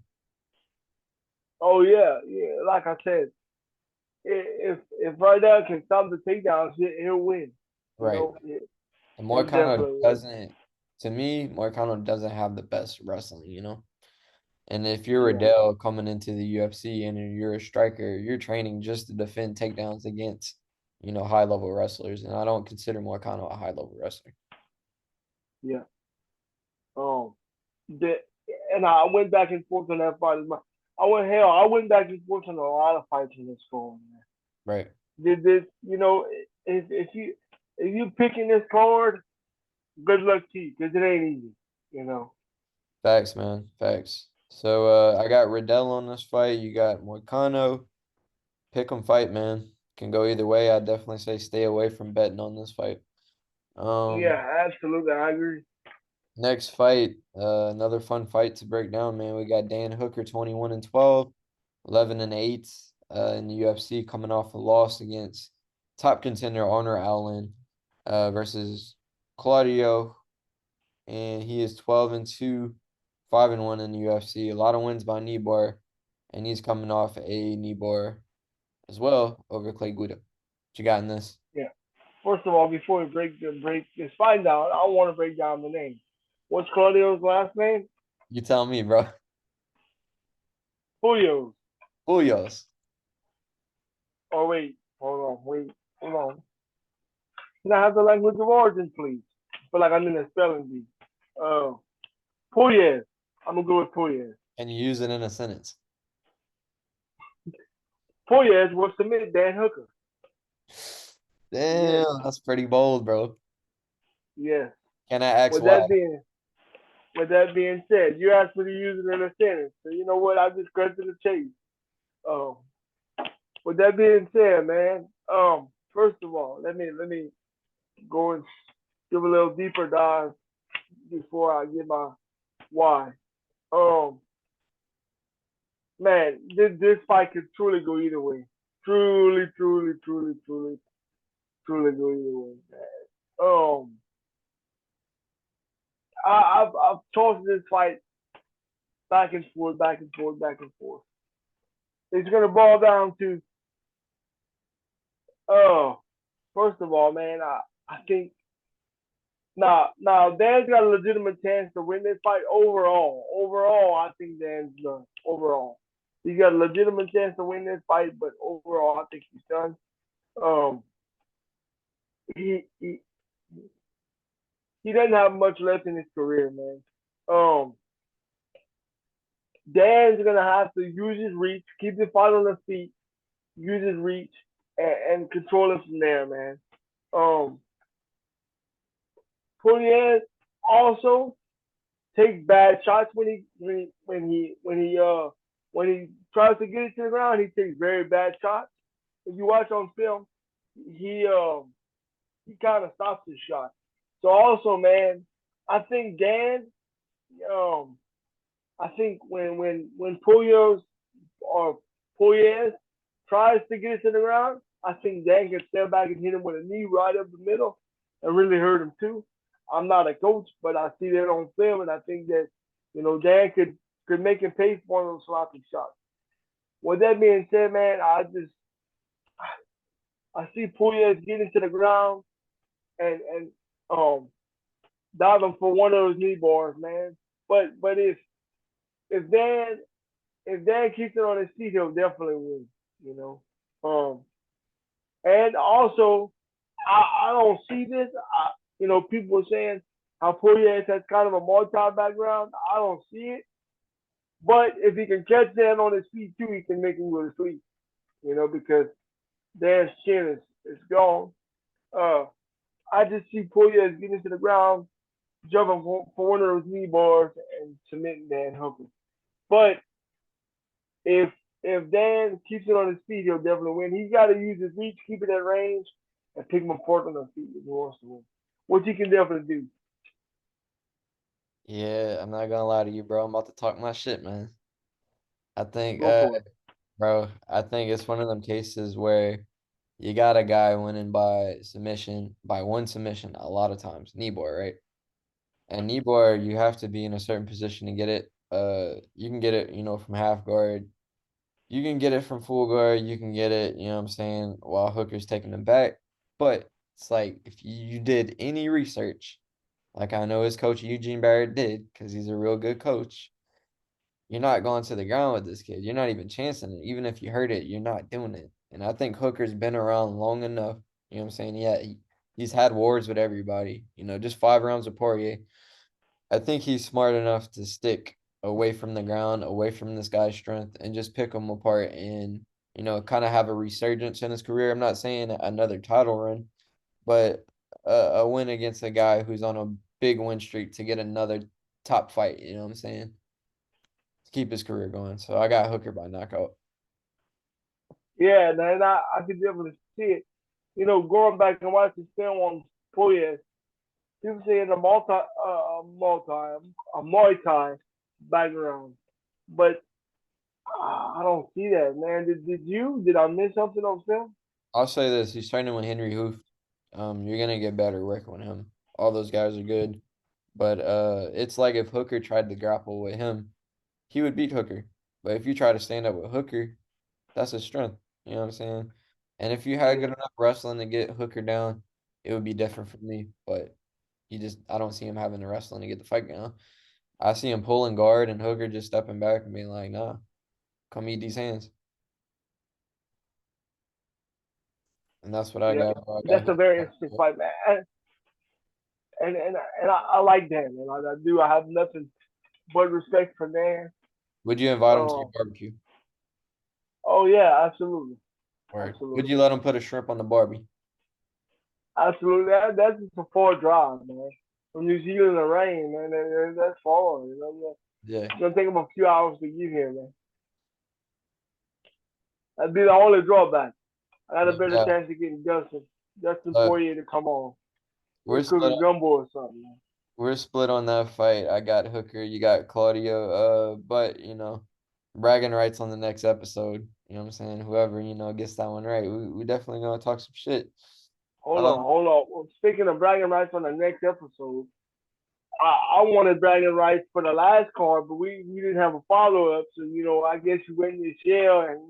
Oh yeah, yeah. Like I said, if Rydell can stop the takedowns, he'll win. You Right. know, And he'll Moicano definitely win. doesn't, to me, Moicano doesn't have the best wrestling, you know? And if you're Yeah, Riddell coming into the UFC and you're a striker, you're training just to defend takedowns against, high level wrestlers. And I don't consider Moicano a high level wrestler. yeah. Um, the, and I went back and forth on that fight. I went back and forth on a lot of fights in this card, man. Right. Did this, if you picking this card, good luck to you, because it ain't easy, you know. Facts, man. Facts. So I got Riddell on this fight. You got Moicano. Pick 'em fight, man. Can go either way. I definitely say stay away from betting on this fight. Um, Yeah, absolutely, I agree. Next fight, another fun fight to break down, man. We got Dan Hooker 21 and 12, 11 and 8 in the UFC coming off a loss against top contender Honor Allen versus Claudio, and he is 12 and 2, 5 and 1 in the UFC. A lot of wins by knee bar, and he's coming off a knee bar as well over Clay Guida. What you got in this? Yeah. First of all, before we break this fight down, I want to break down the name. What's Claudio's last name? You tell me, bro. Julio's. Ulios. Oh hold on. Can I have the language of origin, please? I feel like I'm in a spelling bee. Uh, Pugliese. I'm gonna go with Pugliese. Can you use it in a sentence? Pugliese will submit Dan Hooker. Yes, Damn, that's pretty bold, bro. yes. Can I ask With why? that being with that being said, you asked me to use it in a sentence, so you know what? I just cut to the chase. Um, with that being said, man. First of all, let me go and give a little deeper dive before I give my why. Um, man, this fight could truly go either way. Truly go either way, man. I've tossed this fight back and forth, back and forth, back and forth. It's gonna boil down to, uh, first of all, man, I think now Dan's got a legitimate chance to win this fight overall. Overall, I think Dan's done. Overall, he's got a legitimate chance to win this fight, but overall, I think he's done. Um, he he he doesn't have much left in his career, man. Um, Dan's gonna have to use his reach, keep the fight on the feet, use his reach, and control it from there, man. Um, Poirier also takes bad shots when he tries to get it to the ground. He takes very bad shots. If you watch on film, he he kind of stops his shot. So also, man, I think Dan, um, I think when Puyos or Puyes tries to get it to the ground, I think Dan can step back and hit him with a knee right up the middle and really hurt him too. I'm not a coach, but I see that on film, and I think that Dan could make him pay for one of those sloppy shots. With that being said, man, I see Puyes getting to the ground and um diving for one of those knee bars, man. But if Dan if Dan keeps it on his feet, he'll definitely win. You know. And also, I don't see this. People are saying how Poirier has kind of a multi background. I don't see it. But if he can catch Dan on his feet too, he can make him go to sleep. Because Dan's chin is gone. Uh, I just see Poirier getting to the ground jumping for one of those knee bars and submitting Dan Hooker. But if if Dan keeps it on his feet, he'll definitely win. He's got to use his reach, keep it at range, and pick him apart on the feet if he wants to win, which he can definitely do. Yeah, I'm not gonna lie to you, bro. I'm about to talk my shit, man. I think, Go for it. bro, I think it's one of them cases where you got a guy winning by submission, by one submission a lot of times. Nibor, right? And Nibor, you have to be in a certain position to get it. You can get it, from half guard. You can get it from full guard. You can get it, you know what I'm saying, while Hooker's taking them back. But it's like if you did any research, like I know his coach Eugene Barrett did, because he's a real good coach, you're not going to the ground with this kid. You're not even chancing it. Even if you hurt it, you're not doing it. And I think Hooker's been around long enough. You know what I'm saying? Yeah, he's had wars with everybody. Just 5 rounds of Poirier. I think he's smart enough to stick away from the ground, away from this guy's strength, and just pick him apart and, kind of have a resurgence in his career. I'm not saying another title run, but a win against a guy who's on a big win streak to get another top fight. You know what I'm saying? To keep his career going. So I got Hooker by knockout. Yeah, man, I could definitely see it. Going back and watching film on Poirier, people saying a Muay Thai background, but I don't see that, man. Did you? Did I miss something on film? I'll say this: he's training with Henry Hooft. You're gonna get better working with him. All those guys are good, but it's like if Hooker tried to grapple with him, he would beat Hooker. But if you try to stand up with Hooker, that's his strength. You know what I'm saying? And if you had Yeah, good enough wrestling to get Hooker down, it would be different for me. But I don't see him having the wrestling to get the fight down. I see him pulling guard and Hooker just stepping back and being like, "Nah, come eat these hands." And that's what I yeah. got, bro. I got That's a Hooker. very interesting fight, man. And I like Dan, and I do. I have nothing but respect for Dan. Would you invite him to your Um, barbecue? oh yeah, absolutely, Or would absolutely, you let him put a shrimp on the Barbie? absolutely. That's just a far drive, man. From New Zealand to rain, man. That's far. Yeah, It's gonna take him a few hours to get here, man. That'd be the only drawback. I got a no better doubt. chance of getting Dustin But Poirier to come on. we're We'll cook split. a gumbo or something, man. We're split on that fight. I got Hooker. You got Claudio. But bragging rights on the next episode. You know what I'm saying? Whoever gets that one right, we definitely gonna talk some shit. Hold on, Um, hold on. Well, speaking of bragging rights on the next episode, I wanted bragging rights for the last card, but we didn't have a follow up. So I guess you went in your shell, and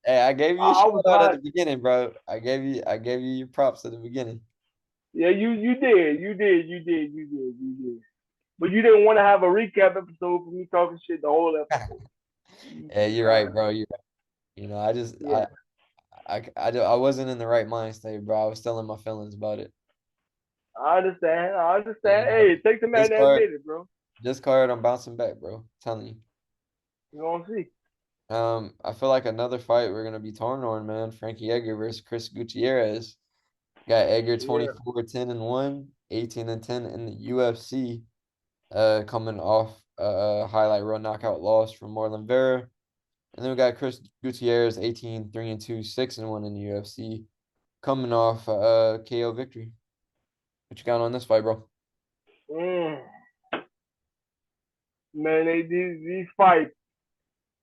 hey, I gave you a I shout was out at hot. the beginning, bro. I gave you your props at the beginning. Yeah, you did. But you didn't want to have a recap episode for me talking shit the whole episode. Hey, you're right, bro. You I just Yeah, I wasn't in the right mind state, bro. I was still in my feelings about it. I understand. I And, understand. Hey, it takes a man this to card, admit it, bro. this card, I'm bouncing back, bro. I'm telling you. You gonna see. I feel like another fight we're gonna be torn on, man. Frankie Edgar versus Chris Gutierrez. Got Edgar Yeah. 24-10-1, 18-10 in the UFC. Coming off a highlight reel knockout loss from Marlon Vera. And then we got Chris Gutierrez 18-3-2, 6-1 in the UFC. Coming off KO victory. What you got on this fight, bro? Mm. Man, these fights,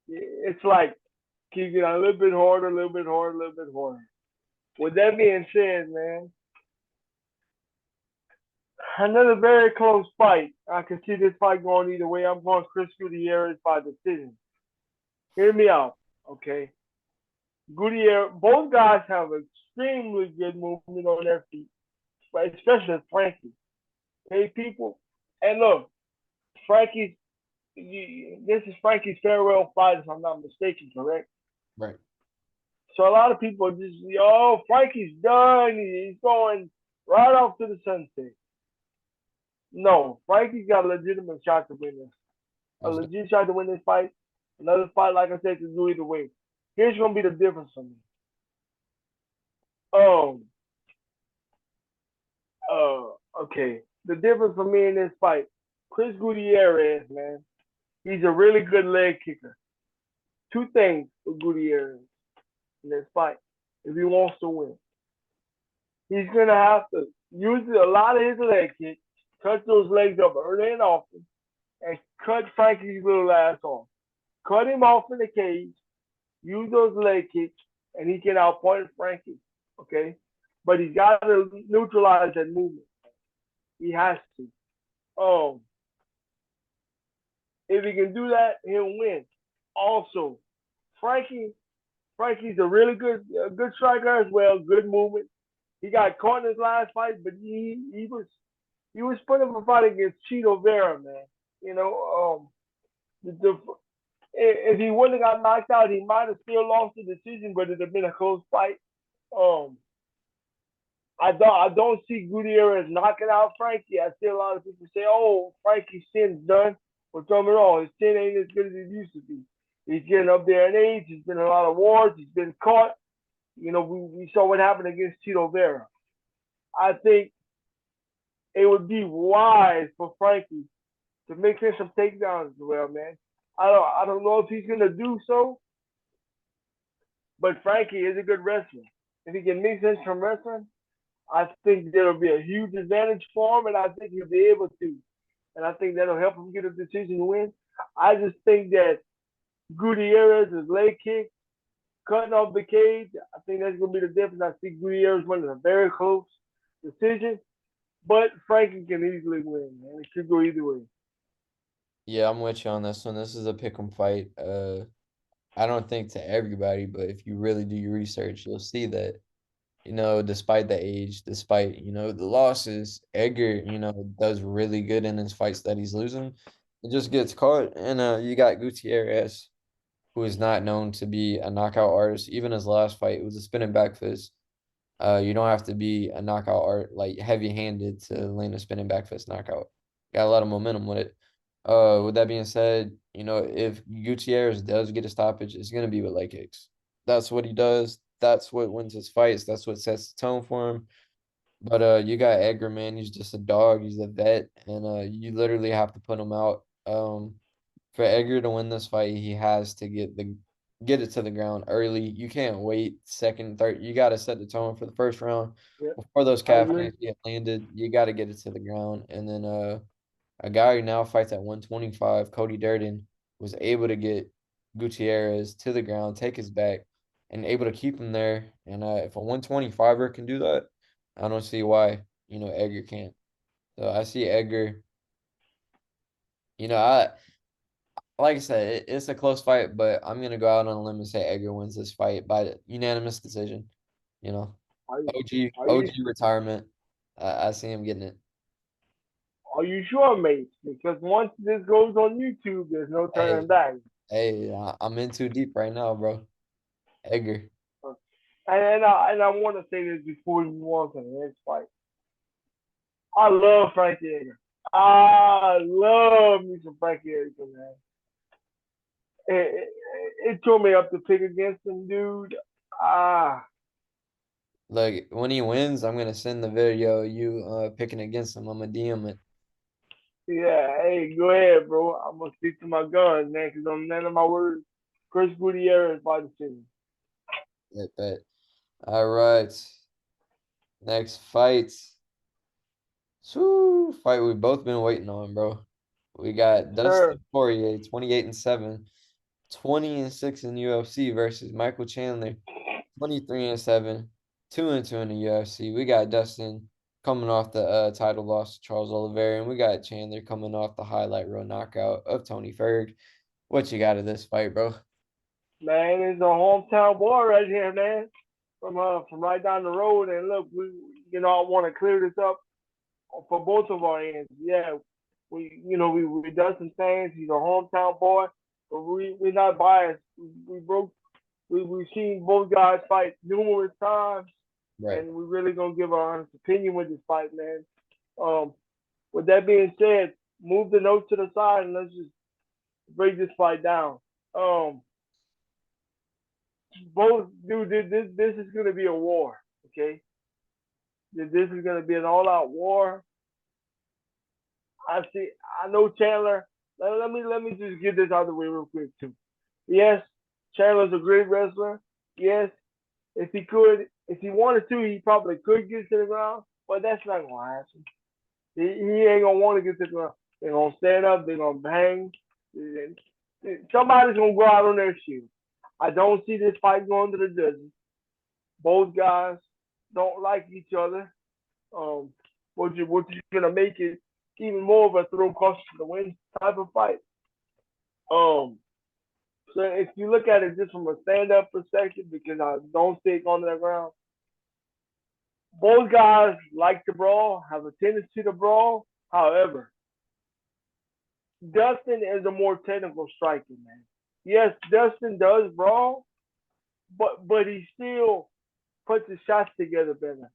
it's like keep getting a little bit harder, a little bit harder, a little bit harder. With that being said, man, another very close fight. I can see this fight going either way. I'm going Chris Gutierrez by decision. Hear me out, okay? Gutierrez, both guys have extremely good movement on their feet, but especially Frankie. Hey, people, and look, Frankie's. This is Frankie's farewell fight, if I'm not mistaken, correct? Right. So a lot of people just, Frankie's done. He's going right off to the sunset. No, Frankie's got a legitimate shot to win this. A Most legit shot to win this fight. Another fight, like I said, can go either way. Here's gonna be the difference for me. Um, okay. the difference for me in this fight, Chris Gutierrez, man, he's a really good leg kicker. Two things for Gutierrez in this fight if he wants to win. He's gonna have to use a lot of his leg kicks, cut those legs up early and often, and cut Frankie's little ass off. Cut him off in the cage, use those leg kicks, and he can outpoint Frankie. Okay? But he's got to neutralize that movement. He has to. Um, if he can do that, he'll win. Also, Frankie, Frankie's a really good striker as well. Good movement. He got caught in his last fight, but he was put up a fight against Cheeto Vera, man. You know, if he wouldn't have got knocked out, he might have still lost the decision, but it'd have been a close fight. Um, I don't see Gutierrez knocking out Frankie. I see a lot of people say, "Oh, Frankie's chin's done." Well, tell me wrong. His chin ain't as good as it used to be. He's getting up there in age. He's been in a lot of wars. He's been caught. You know, we saw what happened against Tito Vera. I think it would be wise for Frankie to mix in some takedowns as well, man. I don't know if he's gonna do so, but Frankie is a good wrestler. If he can mix in some wrestling, I think that'll be a huge advantage for him, and I think he'll be able to. And I think that'll help him get a decision to win. I just think that Gutierrez's leg kick, cutting off the cage, I think that's going to be the difference. I see Gutierrez winning a very close decision, but Frankie can easily win, man. It could go either way. Yeah, I'm with you on this one. This is a pick 'em fight. I don't think to everybody, but if you really do your research, you'll see that, despite the age, despite, the losses, Edgar, does really good in his fights that he's losing. It just gets caught. And you got Gutierrez, who is not known to be a knockout artist. Even his last fight, it was a spinning back fist. You don't have to be a knockout art like heavy-handed to land a spinning back fist knockout. Got a lot of momentum with it. With that being said, if Gutierrez does get a stoppage, it's gonna be with leg kicks. That's what he does. That's what wins his fights. That's what sets the tone for him. But you got Edgar, man. He's just a dog. He's a vet, and you literally have to put him out. For Edgar to win this fight, he has to get it to the ground early. You can't wait second, third. You got to set the tone for the first round Yeah, before those I calf agree. hands get landed. You got to get it to the ground, and then a guy who now fights at 125, Cody Durden, was able to get Gutierrez to the ground, take his back, and able to keep him there. And if a 125er can do that, I don't see why, Edgar can't. So I see Edgar, I like I said, it's a close fight, but I'm gonna go out on a limb and say Edgar wins this fight by unanimous decision. You know, Are you, OG retirement. I see him getting it. are you sure, mate? Because once this goes on YouTube, there's no Hey, turning back. hey, I'm in too deep right now, bro. Edgar. And I want to say this before we move on to the next fight. I love Frankie Edgar. I love me some Frankie Edgar, man. It tore me up to pick against him, dude. Ah, Like when he wins, I'm gonna send the video you picking against him. I'm gonna DM it. yeah. Hey, go ahead, bro. I'm gonna stick to my guns, man, because I'm none of my words. Chris Gutierrez by decision. Bet. All right. Next fight. Woo, fight we've both been waiting on, bro. We got Sir, Dustin Poirier, 28-7, 20-6 in UFC versus Michael Chandler, 23-7, 2-2 in the UFC. We got Dustin coming off the title loss to Charles Oliveira, and we got Chandler coming off the highlight reel knockout of Tony Ferg. What you got of this fight, bro? man, it's a hometown boy right here, man. From right down the road. And look, I want to clear this up for both of our ends. Yeah, we Dustin fans. He's a hometown boy, but we're not biased. We've seen both guys fight numerous times, Right. and we're really gonna give our honest opinion with this fight, man. Um, with that being said, move the notes to the side and let's just break this fight down. Um, both, dude, this is gonna be a war. Okay, this is gonna be an all-out war. I see. I know Chandler. Let me just get this out of the way real quick too. Yes, Chandler's a great wrestler. Yes, if he wanted to, he probably could get to the ground, but that's not gonna happen. He ain't gonna want to get to the ground. They're gonna stand up. They're gonna bang. Somebody's gonna go out on their shoe. I don't see this fight going to the judges. Both guys don't like each other. Um, which is gonna make it even more of a throw caution to the wind type of fight. Um, so if you look at it just from a stand up perspective, because I don't stick on the ground, both guys like to brawl, have a tendency to brawl. However, Dustin is a more technical striker, man. Yes, Dustin does brawl, but he still puts his shots together better.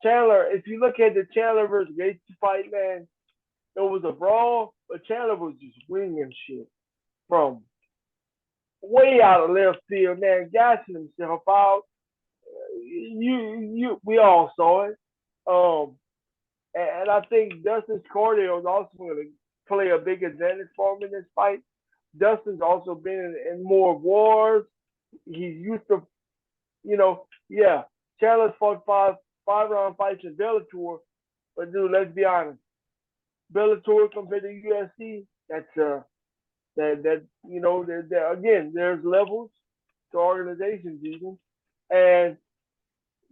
Chandler, if you look at the Chandler versus Gates fight, man, it was a brawl, but Chandler was just winging shit from way out of left field, man, gassing himself out. We all saw it. Um, and I think Dustin's cardio is also going to play a big advantage for him in this fight. Dustin's also been in more wars. He's used to, yeah. Chandler's fought five round fights in Bellator, but dude, let's be honest. Bellator compared to UFC, again, there's levels to organizations even, and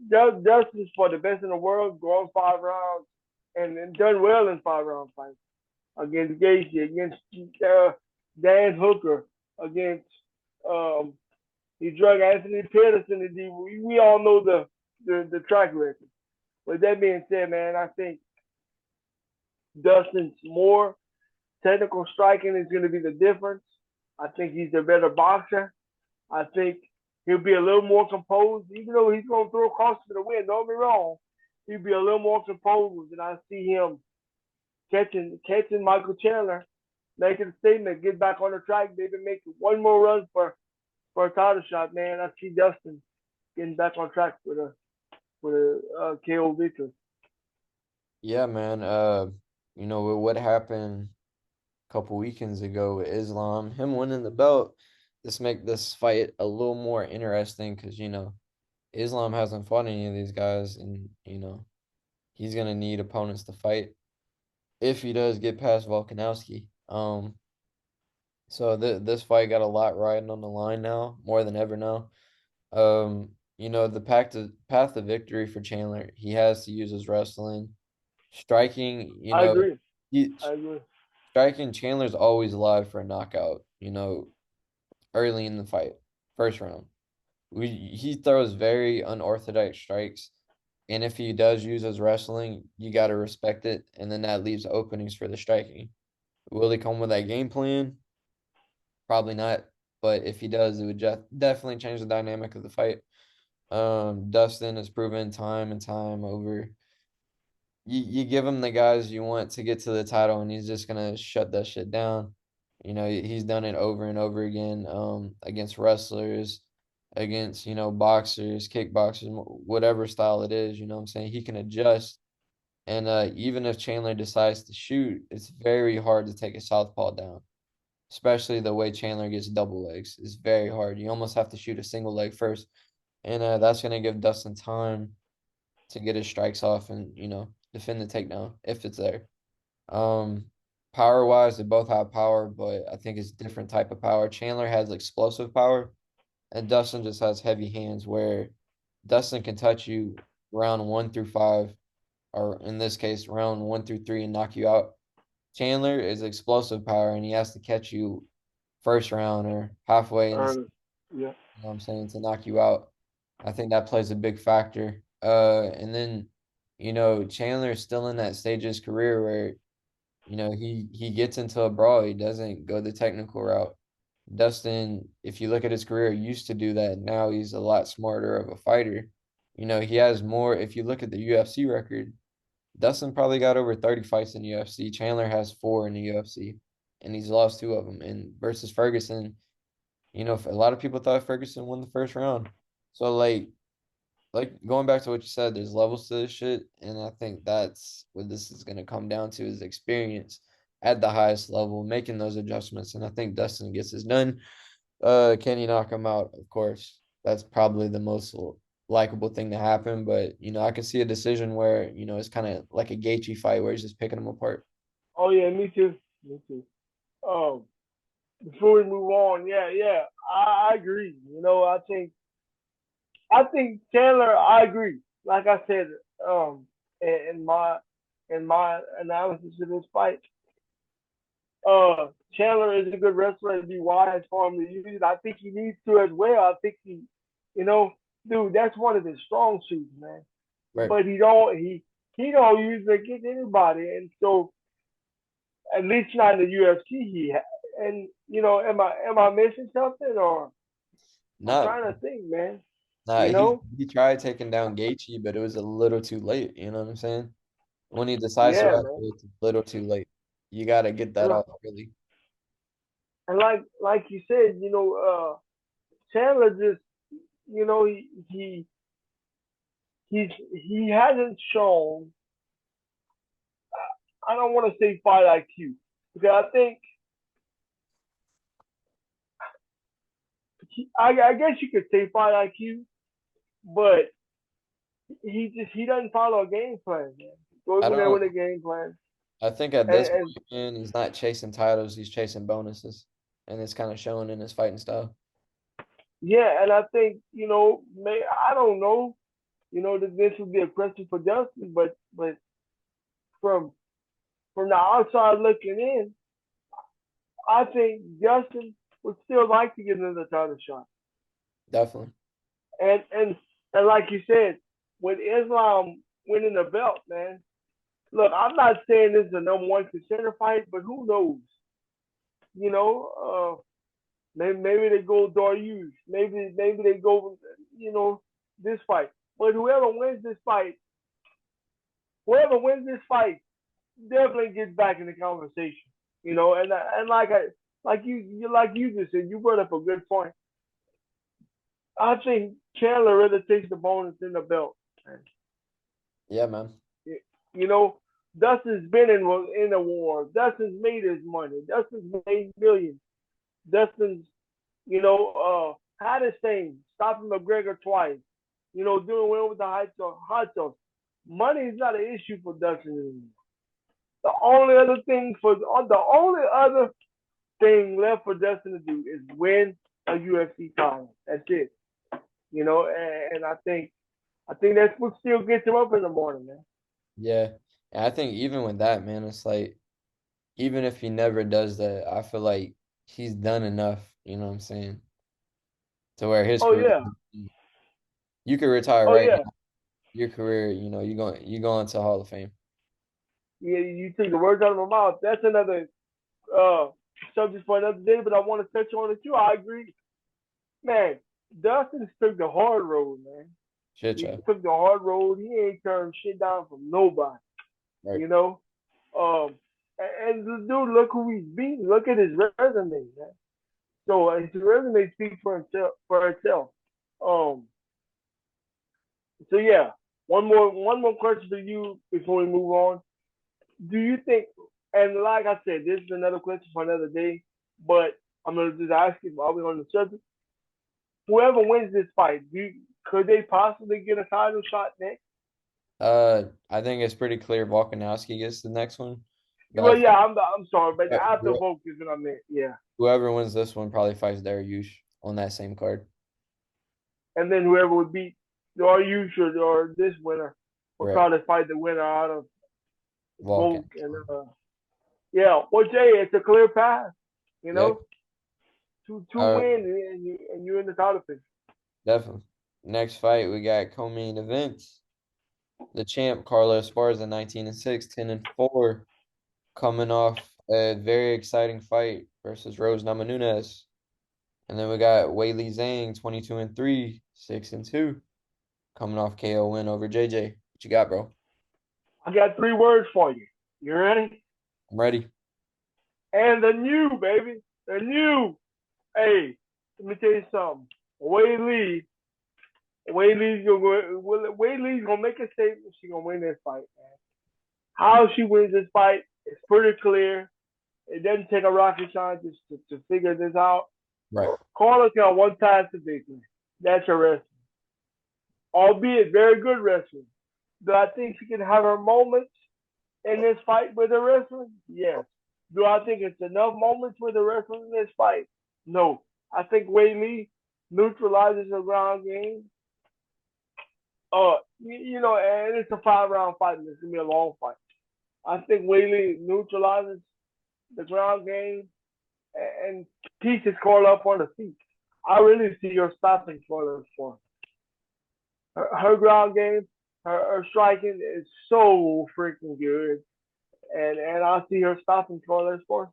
Dustin's for the best in the world, gone 5 rounds and done well in 5 round fights against Gaethje, against Dan Hooker, against um, he drug Anthony Peterson. And we all know the track record. With that being said, man, I think Dustin's more technical striking is going to be the difference. I think he's a better boxer. I think he'll be a little more composed, even though he's going to throw caution to the wind. Don't be wrong. He'll be a little more composed, and I see him catching Michael Chandler, making a statement, get back on the track, maybe make one more run for a title shot. Man, I see Dustin getting back on track with a KO victory. Yeah, man. With what happened a couple weekends ago with Islam, him winning the belt, this make this fight a little more interesting because Islam hasn't fought any of these guys, and he's gonna need opponents to fight if he does get past Volkanovski. So this fight got a lot riding on the line now, more than ever now. The path to victory for Chandler, he has to use his wrestling, striking. I agree. He I agree. striking Chandler's always alive for a knockout. Early in the fight, first round. He throws very unorthodox strikes, and if he does use his wrestling, you got to respect it, and then that leaves openings for the striking. Will he come with that game plan? Probably not. But if he does, it would definitely change the dynamic of the fight. Dustin has proven time and time over. You give him the guys you want to get to the title, and he's just gonna shut that shit down. He's done it over and over again. Against wrestlers, against boxers, kickboxers, whatever style it is. You know what I'm saying? He can adjust, and even if Chandler decides to shoot, it's very hard to take a southpaw down, especially the way Chandler gets double legs. It's very hard. You almost have to shoot a single leg first, and that's gonna give Dustin time to get his strikes off and defend the takedown if it's there. Um, Power wise, they both have power, but I think it's different type of power. Chandler has explosive power, and Dustin just has heavy hands. Where Dustin can touch you round 1 through 5, or in this case, round 1 through 3, and knock you out. Chandler is explosive power, and he has to catch you first round or halfway in the, Yeah. what I'm saying, to knock you out. I think that plays a big factor. And then, Chandler is still in that stage of his career where, he gets into a brawl. He doesn't go the technical route. Dustin, if you look at his career, used to do that. Now he's a lot smarter of a fighter. He has more. If you look at the UFC record, Dustin probably got over 30 fights in the UFC. Chandler has 4 in the UFC, and he's lost 2 of them. And versus Ferguson, a lot of people thought Ferguson won the first round. So like going back to what you said, there's levels to this shit, and I think that's what this is gonna come down to is experience. at the highest level, making those adjustments. And I think Dustin gets his done. Can he knock him out? Of course. That's probably the most likable thing to happen. But, I can see a decision where, it's kind of like a Gaethje fight where he's just picking them apart. Oh yeah, me too. Me too. Um, before we move on, yeah, I agree. I think Chandler. I agree. Like I said, um, in my analysis of this fight, Chandler is a good wrestler. It'd be wise for him to use it. I think he needs to as well. I think you know, dude, that's one of his strong suits, man. Right. But he don't use it against anybody, and so at least not in the UFC. And am I missing something, or I'm Not, trying to think, man. not You he know? he tried taking down Gaethje, but it was a little too late. You know what I'm saying? When he decides to Yeah, wrestle, man. it's a little too late. You got to get And that like, off really. and like you said, Chandler just, he hasn't shown. I don't want to say fight IQ because I think I guess you could say fight IQ, but he doesn't follow a game plan, man. He goes I in there with a don't. game plan, I think at this and point, man, he's not chasing titles. He's chasing bonuses, and it's kind of showing in his fighting style. yeah, and I think I don't know, that this would be a question for Justin, but from from the outside looking in, I think Justin would still like to get another title shot. Definitely. And like you said, with Islam winning the belt, man. Look, I'm not saying this is a number one contender fight, but who knows? You know, maybe they go Darius. Maybe they go, this fight. But whoever wins this fight, definitely gets back in the conversation. And like you just said, you brought up a good point. I think Chandler rather takes the bonus than the belt. Yeah, man. You know, Dustin's been in the war. Dustin's made his money. Dustin's made millions. Dustin's, had his thing, stopping McGregor twice. Doing well with the hot sauce. Money is not an issue for Dustin anymore. The only other thing left for Dustin to do is win a UFC title. That's it. And I think that's what still gets him up in the morning, man. Yeah. And I think even with that, man, it's like even if he never does that, I feel like he's done enough. You know what I'm saying? To where his Oh career, yeah, you could retire oh right yeah, now. Your career, you going to Hall of Fame. yeah. You took the words out of my mouth. That's another uh subject for another day, but I want to touch on it too. I agree, man. Dustin took the hard road, man. Shit, He show. took the hard road. He ain't turned shit down from nobody, Right. you know. And the dude, look who he's beating. Look at his resume, man. So his resume speaks for himself. For itself. Um. So yeah, one more question for you before we move on. Do you think? And like I said, this is another question for another day. But I'm gonna just ask you while we're on the subject. Whoever wins this fight, could they possibly get a title shot next? I think it's pretty clear Volkanovski gets the next one, but I Well, yeah, think I'm sorry, but after whoever Volk is what I meant. Yeah, whoever wins this one probably fights Dariush on that same card. and then whoever would beat Dariush or this winner will Right. probably fight the winner out of Volkan. Volk and yeah. Well, Jay, it's a clear path. You Yeah. know, two Uh, wins and you're in the title picture. definitely. Next fight we got co-main event. The champ Carlos Esparza 19-6, 10-4, coming off a very exciting fight versus Rose Namajunas. And then we got Weili Zhang 22-3, 6-2, coming off KO win over JJ. What you got, bro? I got 3 words for you. You ready? I'm ready. And the new baby, the new. Hey, let me tell you something. Wei Lee, Wei Lee's gonna make a statement. She's gonna win this fight, man. How she wins this fight is pretty clear. It doesn't take a rocket scientist to figure this out. Right. Carlos got one path to victory. That's a wrestling, albeit very good wrestling. Do I think she can have her moments in this fight with the wrestling? Yes. Do I think it's enough moments with the wrestling in this fight? No. I think Wei Lee neutralizes her ground game. And it's a 5 round fight, and it's gonna be a long fight. I think Wei Lee neutralizes the ground game and pieces call up on the feet. I really see her stopping for her ground game. Her striking is so freaking good, and I see her stopping for for.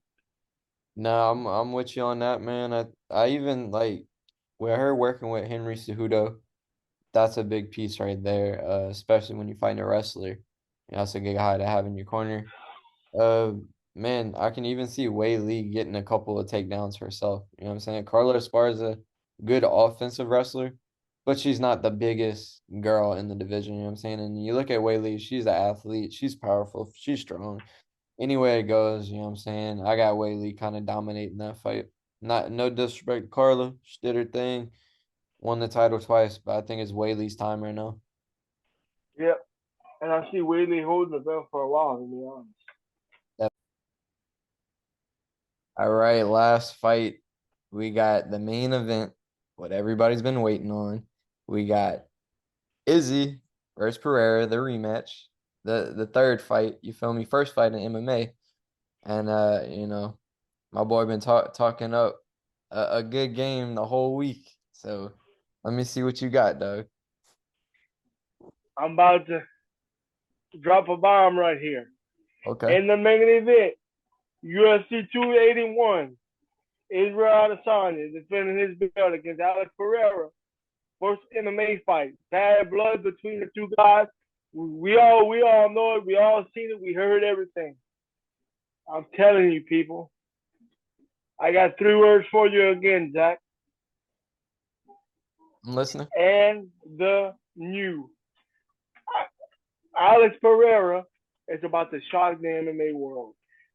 No, I'm with you on that, man. I even like with her working with Henry Cejudo, that's a big piece right there. Especially when you find a wrestler. That's a good guy to have in your corner. Uh, Man, I can even see Wei Lee getting a couple of takedowns herself. You know what I'm saying? Carla Esparza, good offensive wrestler, but she's not the biggest girl in the division. You know what I'm saying? And you look at Wei Lee, she's an athlete. She's powerful. She's strong. Anyway it goes, you know what I'm saying? I got Wei Lee kind of dominating that fight. Not no disrespect to Carla. She did her thing, won the title twice, but I think it's Wei Lee's time right now. Yep, and I see Wei Lee holding the belt for a while. To be honest. All right, last fight. We got the main event, what everybody's been waiting on. We got Izzy versus Pereira, the rematch. The third fight, you feel me? First fight in MMA. And my boy been talking up a good game the whole week. So let me see what you got, Doug. I'm about to drop a bomb right here. Okay. In the main event, UFC 281, Israel Adesanya defending his belt against Alex Pereira. First MMA fight. Bad blood between the two guys. We all know it. We all seen it. We heard everything. I'm telling you, people. I got 3 words for you again, Zach. I'm listening. And the new Alex Pereira is about to shock the MMA world.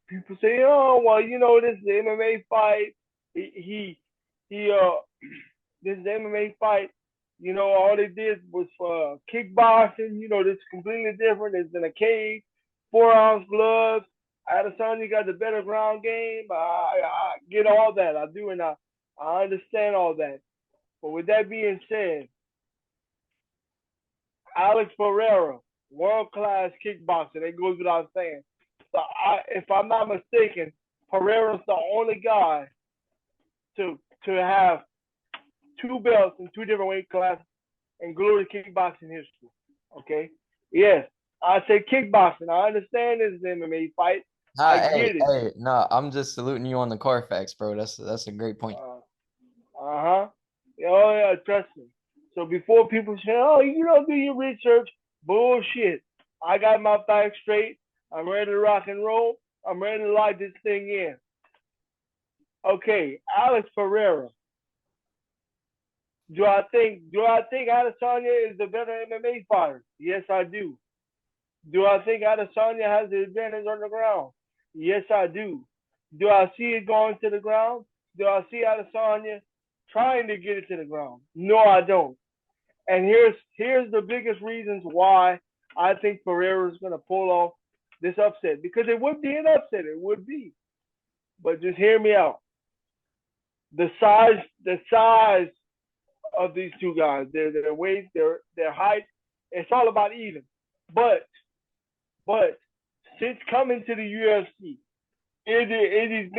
People say, "Oh, well, this is the MMA fight. He this is the MMA fight. All they did was kickboxing. This is completely different. It's in a cage, 4 ounce gloves. Adesanya got the better ground game. I get all that. I do, and I understand all that. But with that being said, Alex Pereira, world class kickboxer. That goes without saying. So if I'm not mistaken, Pereira's the only guy to have 2 belts in 2 different weight classes and glory kickboxing history. Okay? Yes, I say kickboxing. I understand this is an MMA fight. I get it. Nah, I'm just saluting you on the Carfax, bro. That's a great point. Uh huh. Oh yeah, trust me. So before people say, "Oh, you don't do your research," bullshit. I got my facts straight. I'm ready to rock and roll. I'm ready to lock this thing in. Okay, Alex Pereira. Do I think Adesanya is the better MMA fighter? Yes, I do. Do I think Adesanya has the advantage on the ground? Yes, I do. Do I see it going to the ground? Do I see Adesanya trying to get it to the ground? No, I don't. And here's the biggest reasons why I think Pereira is going to pull off this upset, because it would be an upset. It would be, but just hear me out. The size of these two guys, their weight, their height, it's all about even. But but since coming to the UFC, Izzy's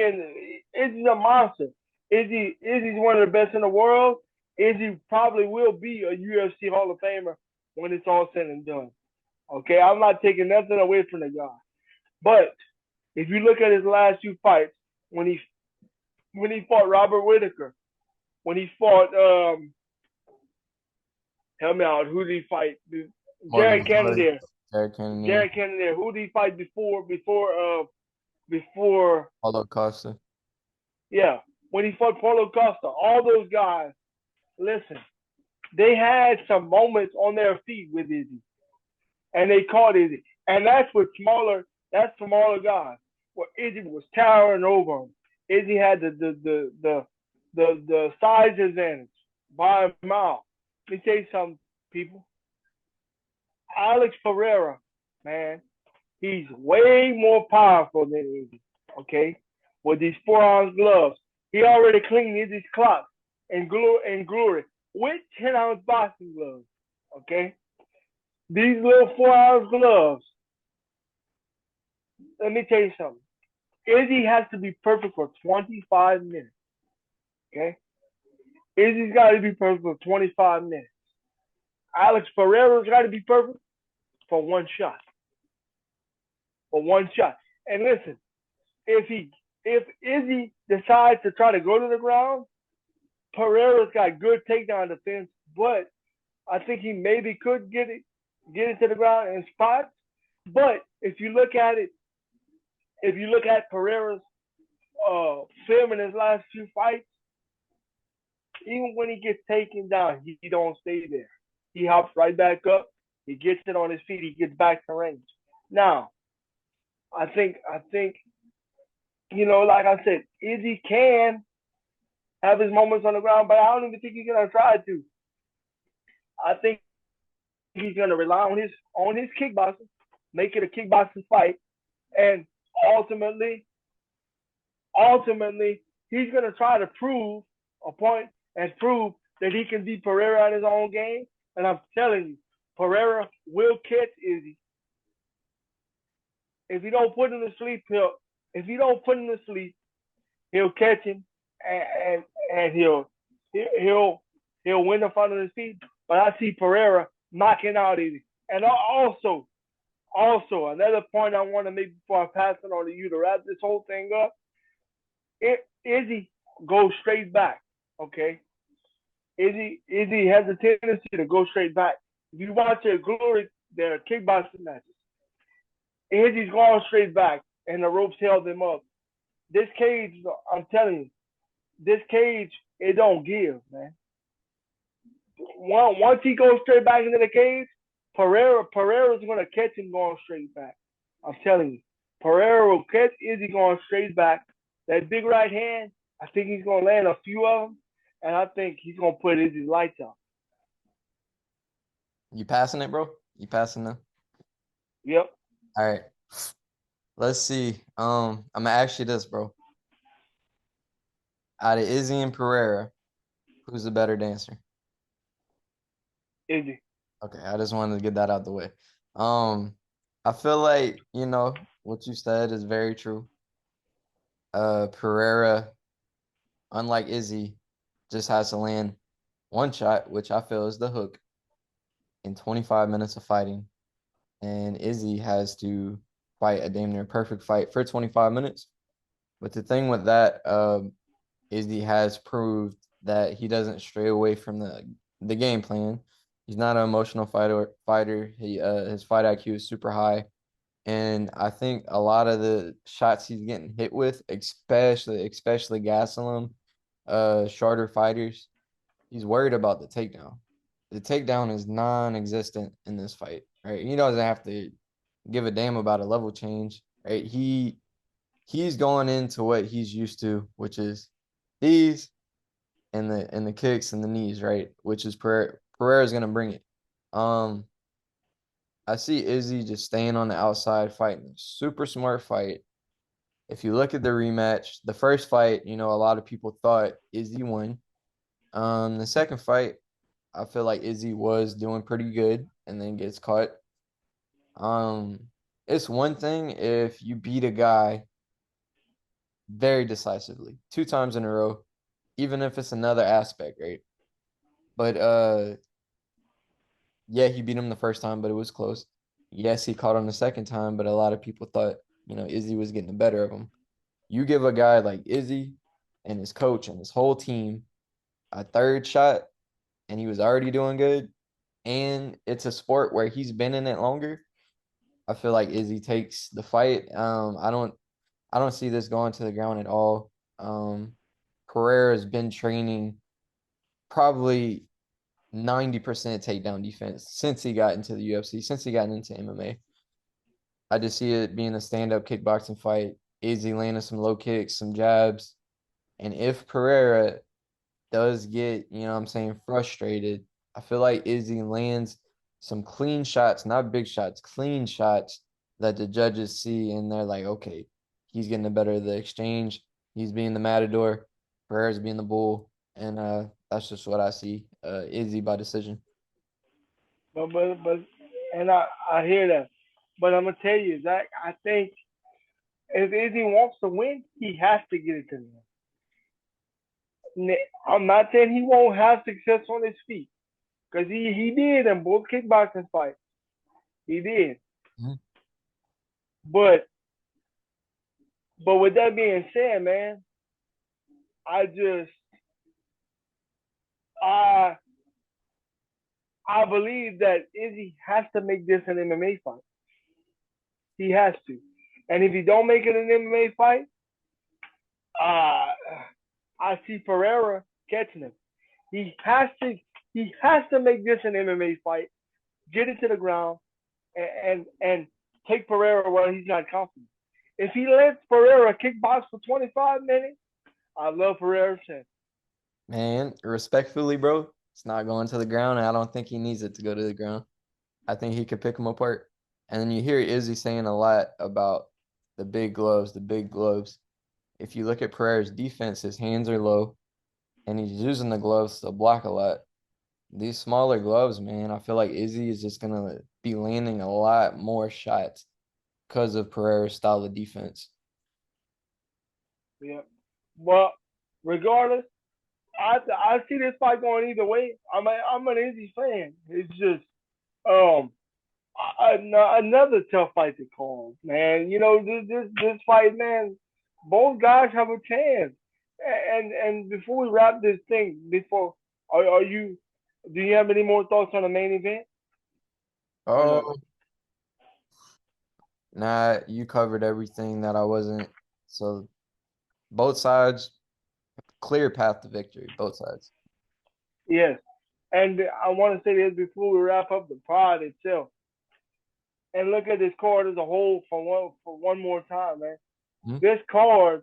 a monster. Izzy's one of the best in the world. Izzy probably will be a UFC Hall of Famer when it's all said and done. Okay, I'm not taking nothing away from the guy. But if you look at his last 2 fights, when he when he fought Robert Whitaker, when he fought help me out, who did he fight? Marvin Jared Vettori, Cannonier. Derek Cannonier, Jared Cannonier. Who did he fight before Paulo Costa. yeah, when he fought Paulo Costa, all those guys, listen, they had some moments on their feet with Izzy, and they caught Izzy, and that's smaller guys. where Izzy was towering over him. Izzy had the size advantage by a mile. Let me tell you something, people. Alex Pereira, man, he's way more powerful than Izzy. Okay, with these 4 ounce gloves, he already cleaned Izzy's clock and glory with 10 ounce boxing gloves. Okay, these little 4 ounce gloves. Let me tell you something. Izzy has to be perfect for 25 minutes. Okay, Izzy's got to be perfect for 25 minutes. Alex Pereira's got to be perfect for one shot. For one shot. And listen, if Izzy decides to try to go to the ground, Pereira's got good takedown defense, but I think he maybe could get it to the ground in spots. But if you look at Pereira's film in his last few fights, even when he gets taken down, he don't stay there. He hops right back up. He gets it on his feet. He gets back to range. Now, I think like I said, Izzy can have his moments on the ground, but I don't even think he's gonna try to. I think he's gonna rely on his kickboxing, make it a kickboxing fight, and ultimately, ultimately, he's gonna try to prove a point and prove that he can beat Pereira at his own game. And I'm telling you, Pereira will catch Izzy. If you don't put him to sleep, he'll catch him and he'll win the fight on his feet. But I see Pereira knocking out Izzy. And also another point I want to make before I pass it on to you to wrap this whole thing up. Izzy goes straight back. Okay, Izzy has a tendency to go straight back. If you watch their kickboxing matches, Izzy's going straight back, and the ropes held him up. This cage, I'm telling you, this cage, it don't give, man. Once he goes straight back into the cage, Pereira's gonna catch him going straight back. I'm telling you, Pereira will catch Izzy going straight back. That big right hand, I think he's gonna land a few of them, and I think he's gonna put Izzy's lights out. You passing it, bro? You passing it? Yep. All right. Let's see. I'm gonna ask you this, bro. Out of Izzy and Pereira, who's the better dancer? Izzy. Okay, I just wanted to get that out the way. Um, I feel like, what you said is very true. Pereira, unlike Izzy, just has to land one shot, which I feel is the hook, in 25 minutes of fighting. And Izzy has to fight a damn near perfect fight for 25 minutes. But the thing with that, Izzy has proved that he doesn't stray away from the game plan. He's not an emotional fighter. His fight IQ is super high. And I think a lot of the shots he's getting hit with, especially Gastelum, shorter fighters, he's worried about the takedown. The takedown is non-existent in this fight, right? He doesn't have to give a damn about a level change, right? He's going into what he's used to, which is these and the kicks and the knees, right? Which is Pereira's gonna bring it. Um, I see Izzy just staying on the outside fighting a super smart fight. If you look at the rematch, the first fight, a lot of people thought Izzy won. The second fight, I feel like Izzy was doing pretty good and then gets caught. Um, it's one thing if you beat a guy very decisively, 2 times in a row, even if it's another aspect, right? But yeah, he beat him the first time, but it was close. Yes, he caught him the second time, but a lot of people thought, Izzy was getting the better of him. You give a guy like Izzy and his coach and his whole team a third shot, and he was already doing good, and it's a sport where he's been in it longer. I feel like Izzy takes the fight. I don't see this going to the ground at all. Pereira's been training probably 90% takedown defense since he got into the UFC, since he got into MMA. I just see it being a stand-up kickboxing fight. Izzy landing some low kicks, some jabs. And if Pereira does get, you know what I'm saying, frustrated, I feel like Izzy lands some clean shots, not big shots, clean shots that the judges see and they're like, okay, he's getting the better of the exchange. He's being the matador, Pereira's being the bull, and that's just what I see. Izzy by decision. but and I hear that. But I'm gonna tell you, Zach, I think if Izzy wants to win, he has to get it to them. I'm not saying he won't have success on his feet, because he did in both kickboxing fights. He did. Mhm. But with that being said, man, I just I I believe that Izzy has to make this an MMA fight. He has to. And if he don't make it an MMA fight, uh, I see Pereira catching him. He has to. He has to make this an MMA fight. Get it to the ground and take Pereira where he's not confident. If he lets Pereira kickbox for 25 minutes, I love Pereira's chance. Man, respectfully, bro, it's not going to the ground, and I don't think he needs it to go to the ground. I think he could pick him apart. And then you hear Izzy saying a lot about the big gloves, the big gloves. If you look at Pereira's defense, his hands are low, and he's using the gloves to block a lot. These smaller gloves, man, I feel like Izzy is just gonna be landing a lot more shots because of Pereira's style of defense. Yeah. But regardless, I see this fight going either way. I'm an Izzy fan. It's just um another tough fight to call, man. You know this fight, man. Both guys have a chance. And before we wrap this thing, before are you? Do you have any more thoughts on the main event or no? Oh, nah, you covered everything that I wasn't. So both sides, clear path to victory, both sides. Yes. And I want to say this before we wrap up the pod itself, and look at this card as a whole for one more time, man. Mhm. This card,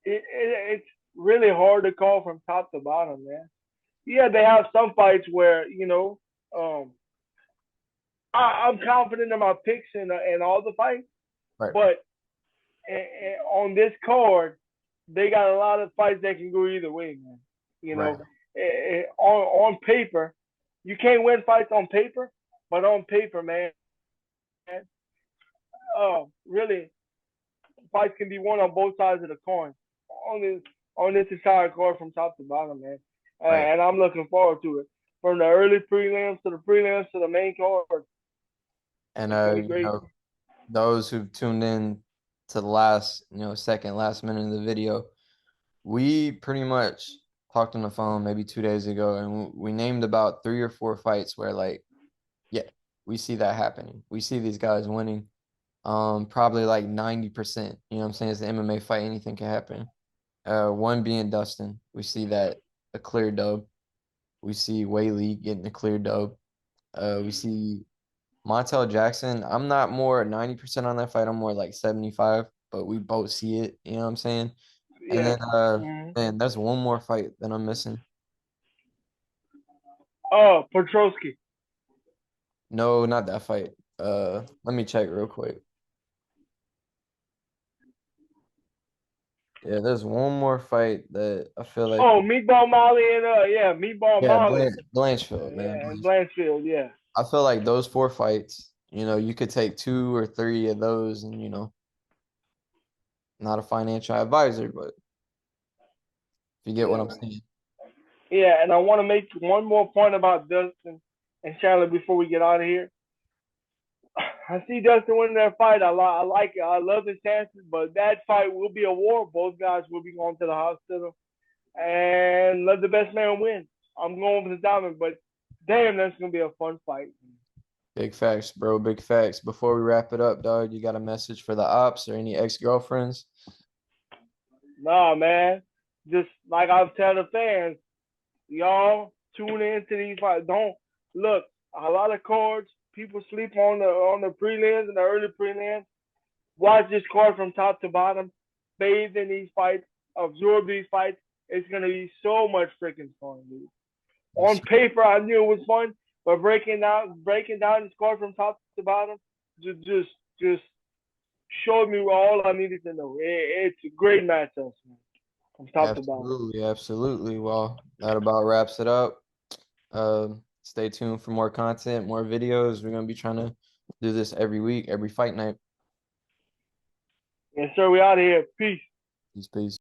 it's really hard to call from top to bottom, man. Yeah, they have some fights where um, I'm confident in my picks and all the fights, Right, but on this card, they got a lot of fights that can go either way, man. You right. know, on paper, you can't win fights on paper, but on paper, man, really, fights can be won on both sides of the coin on this entire card from top to bottom, man. Right. And I'm looking forward to it. From the early prelims to the prelims to the main card, And it's gonna be you great. know, those who tuned in to the last, second, last minute of the video, we pretty much talked on the phone maybe 2 days ago, and we named about 3 or 4 fights where, like, yeah, we see that happening. We see these guys winning. Probably like 90%. You know what I'm saying? It's an MMA fight, anything can happen. One being Dustin. We see that a clear dub. We see Whaley getting a clear dub. We see Montel Jackson. I'm not more 90% on that fight. I'm more like 75, but we both see it. You know what I'm saying? And Yeah. then Mm-hmm. man, there's one more fight that I'm missing. Oh, Petrosky. No, not that fight. Let me check real quick. Yeah, there's one more fight that I feel like, Oh, Meatball Molly and Meatball yeah, Molly. Blanchfield, man. Yeah, and Blanchfield. Yeah. I feel like those 4 fights, you could take 2 or 3 of those and, not a financial advisor, but if you get what Yeah, I'm man. saying. Yeah, and I want to make one more point about Dustin and Chandler before we get out of here. I see Dustin winning that fight. I like it. I love his chances, but that fight will be a war. Both guys will be going to the hospital, and let the best man win. I'm going with the diamond, but damn, that's gonna be a fun fight. Big facts, bro. Big facts. Before we wrap it up, dog, you got a message for the ops or any ex-girlfriends? Nah, man. Just like I've told the fans, y'all tune into these fights. Don't look. A lot of cards. People sleep on the prelims and the early prelims. watch this card from top to bottom, bathe in these fights, absorb these fights. It's gonna be so much freaking fun, dude. On Yes, paper, I knew it was fun, but breaking down this card from top to bottom, just showed me all I needed to know. It's a great matchup, man, from top to bottom. absolutely, absolutely. Well, that about wraps it up. Stay tuned for more content, more videos. We're gonna be trying to do this every week, every fight night. Yes, sir. We out of here. Peace. Peace, peace.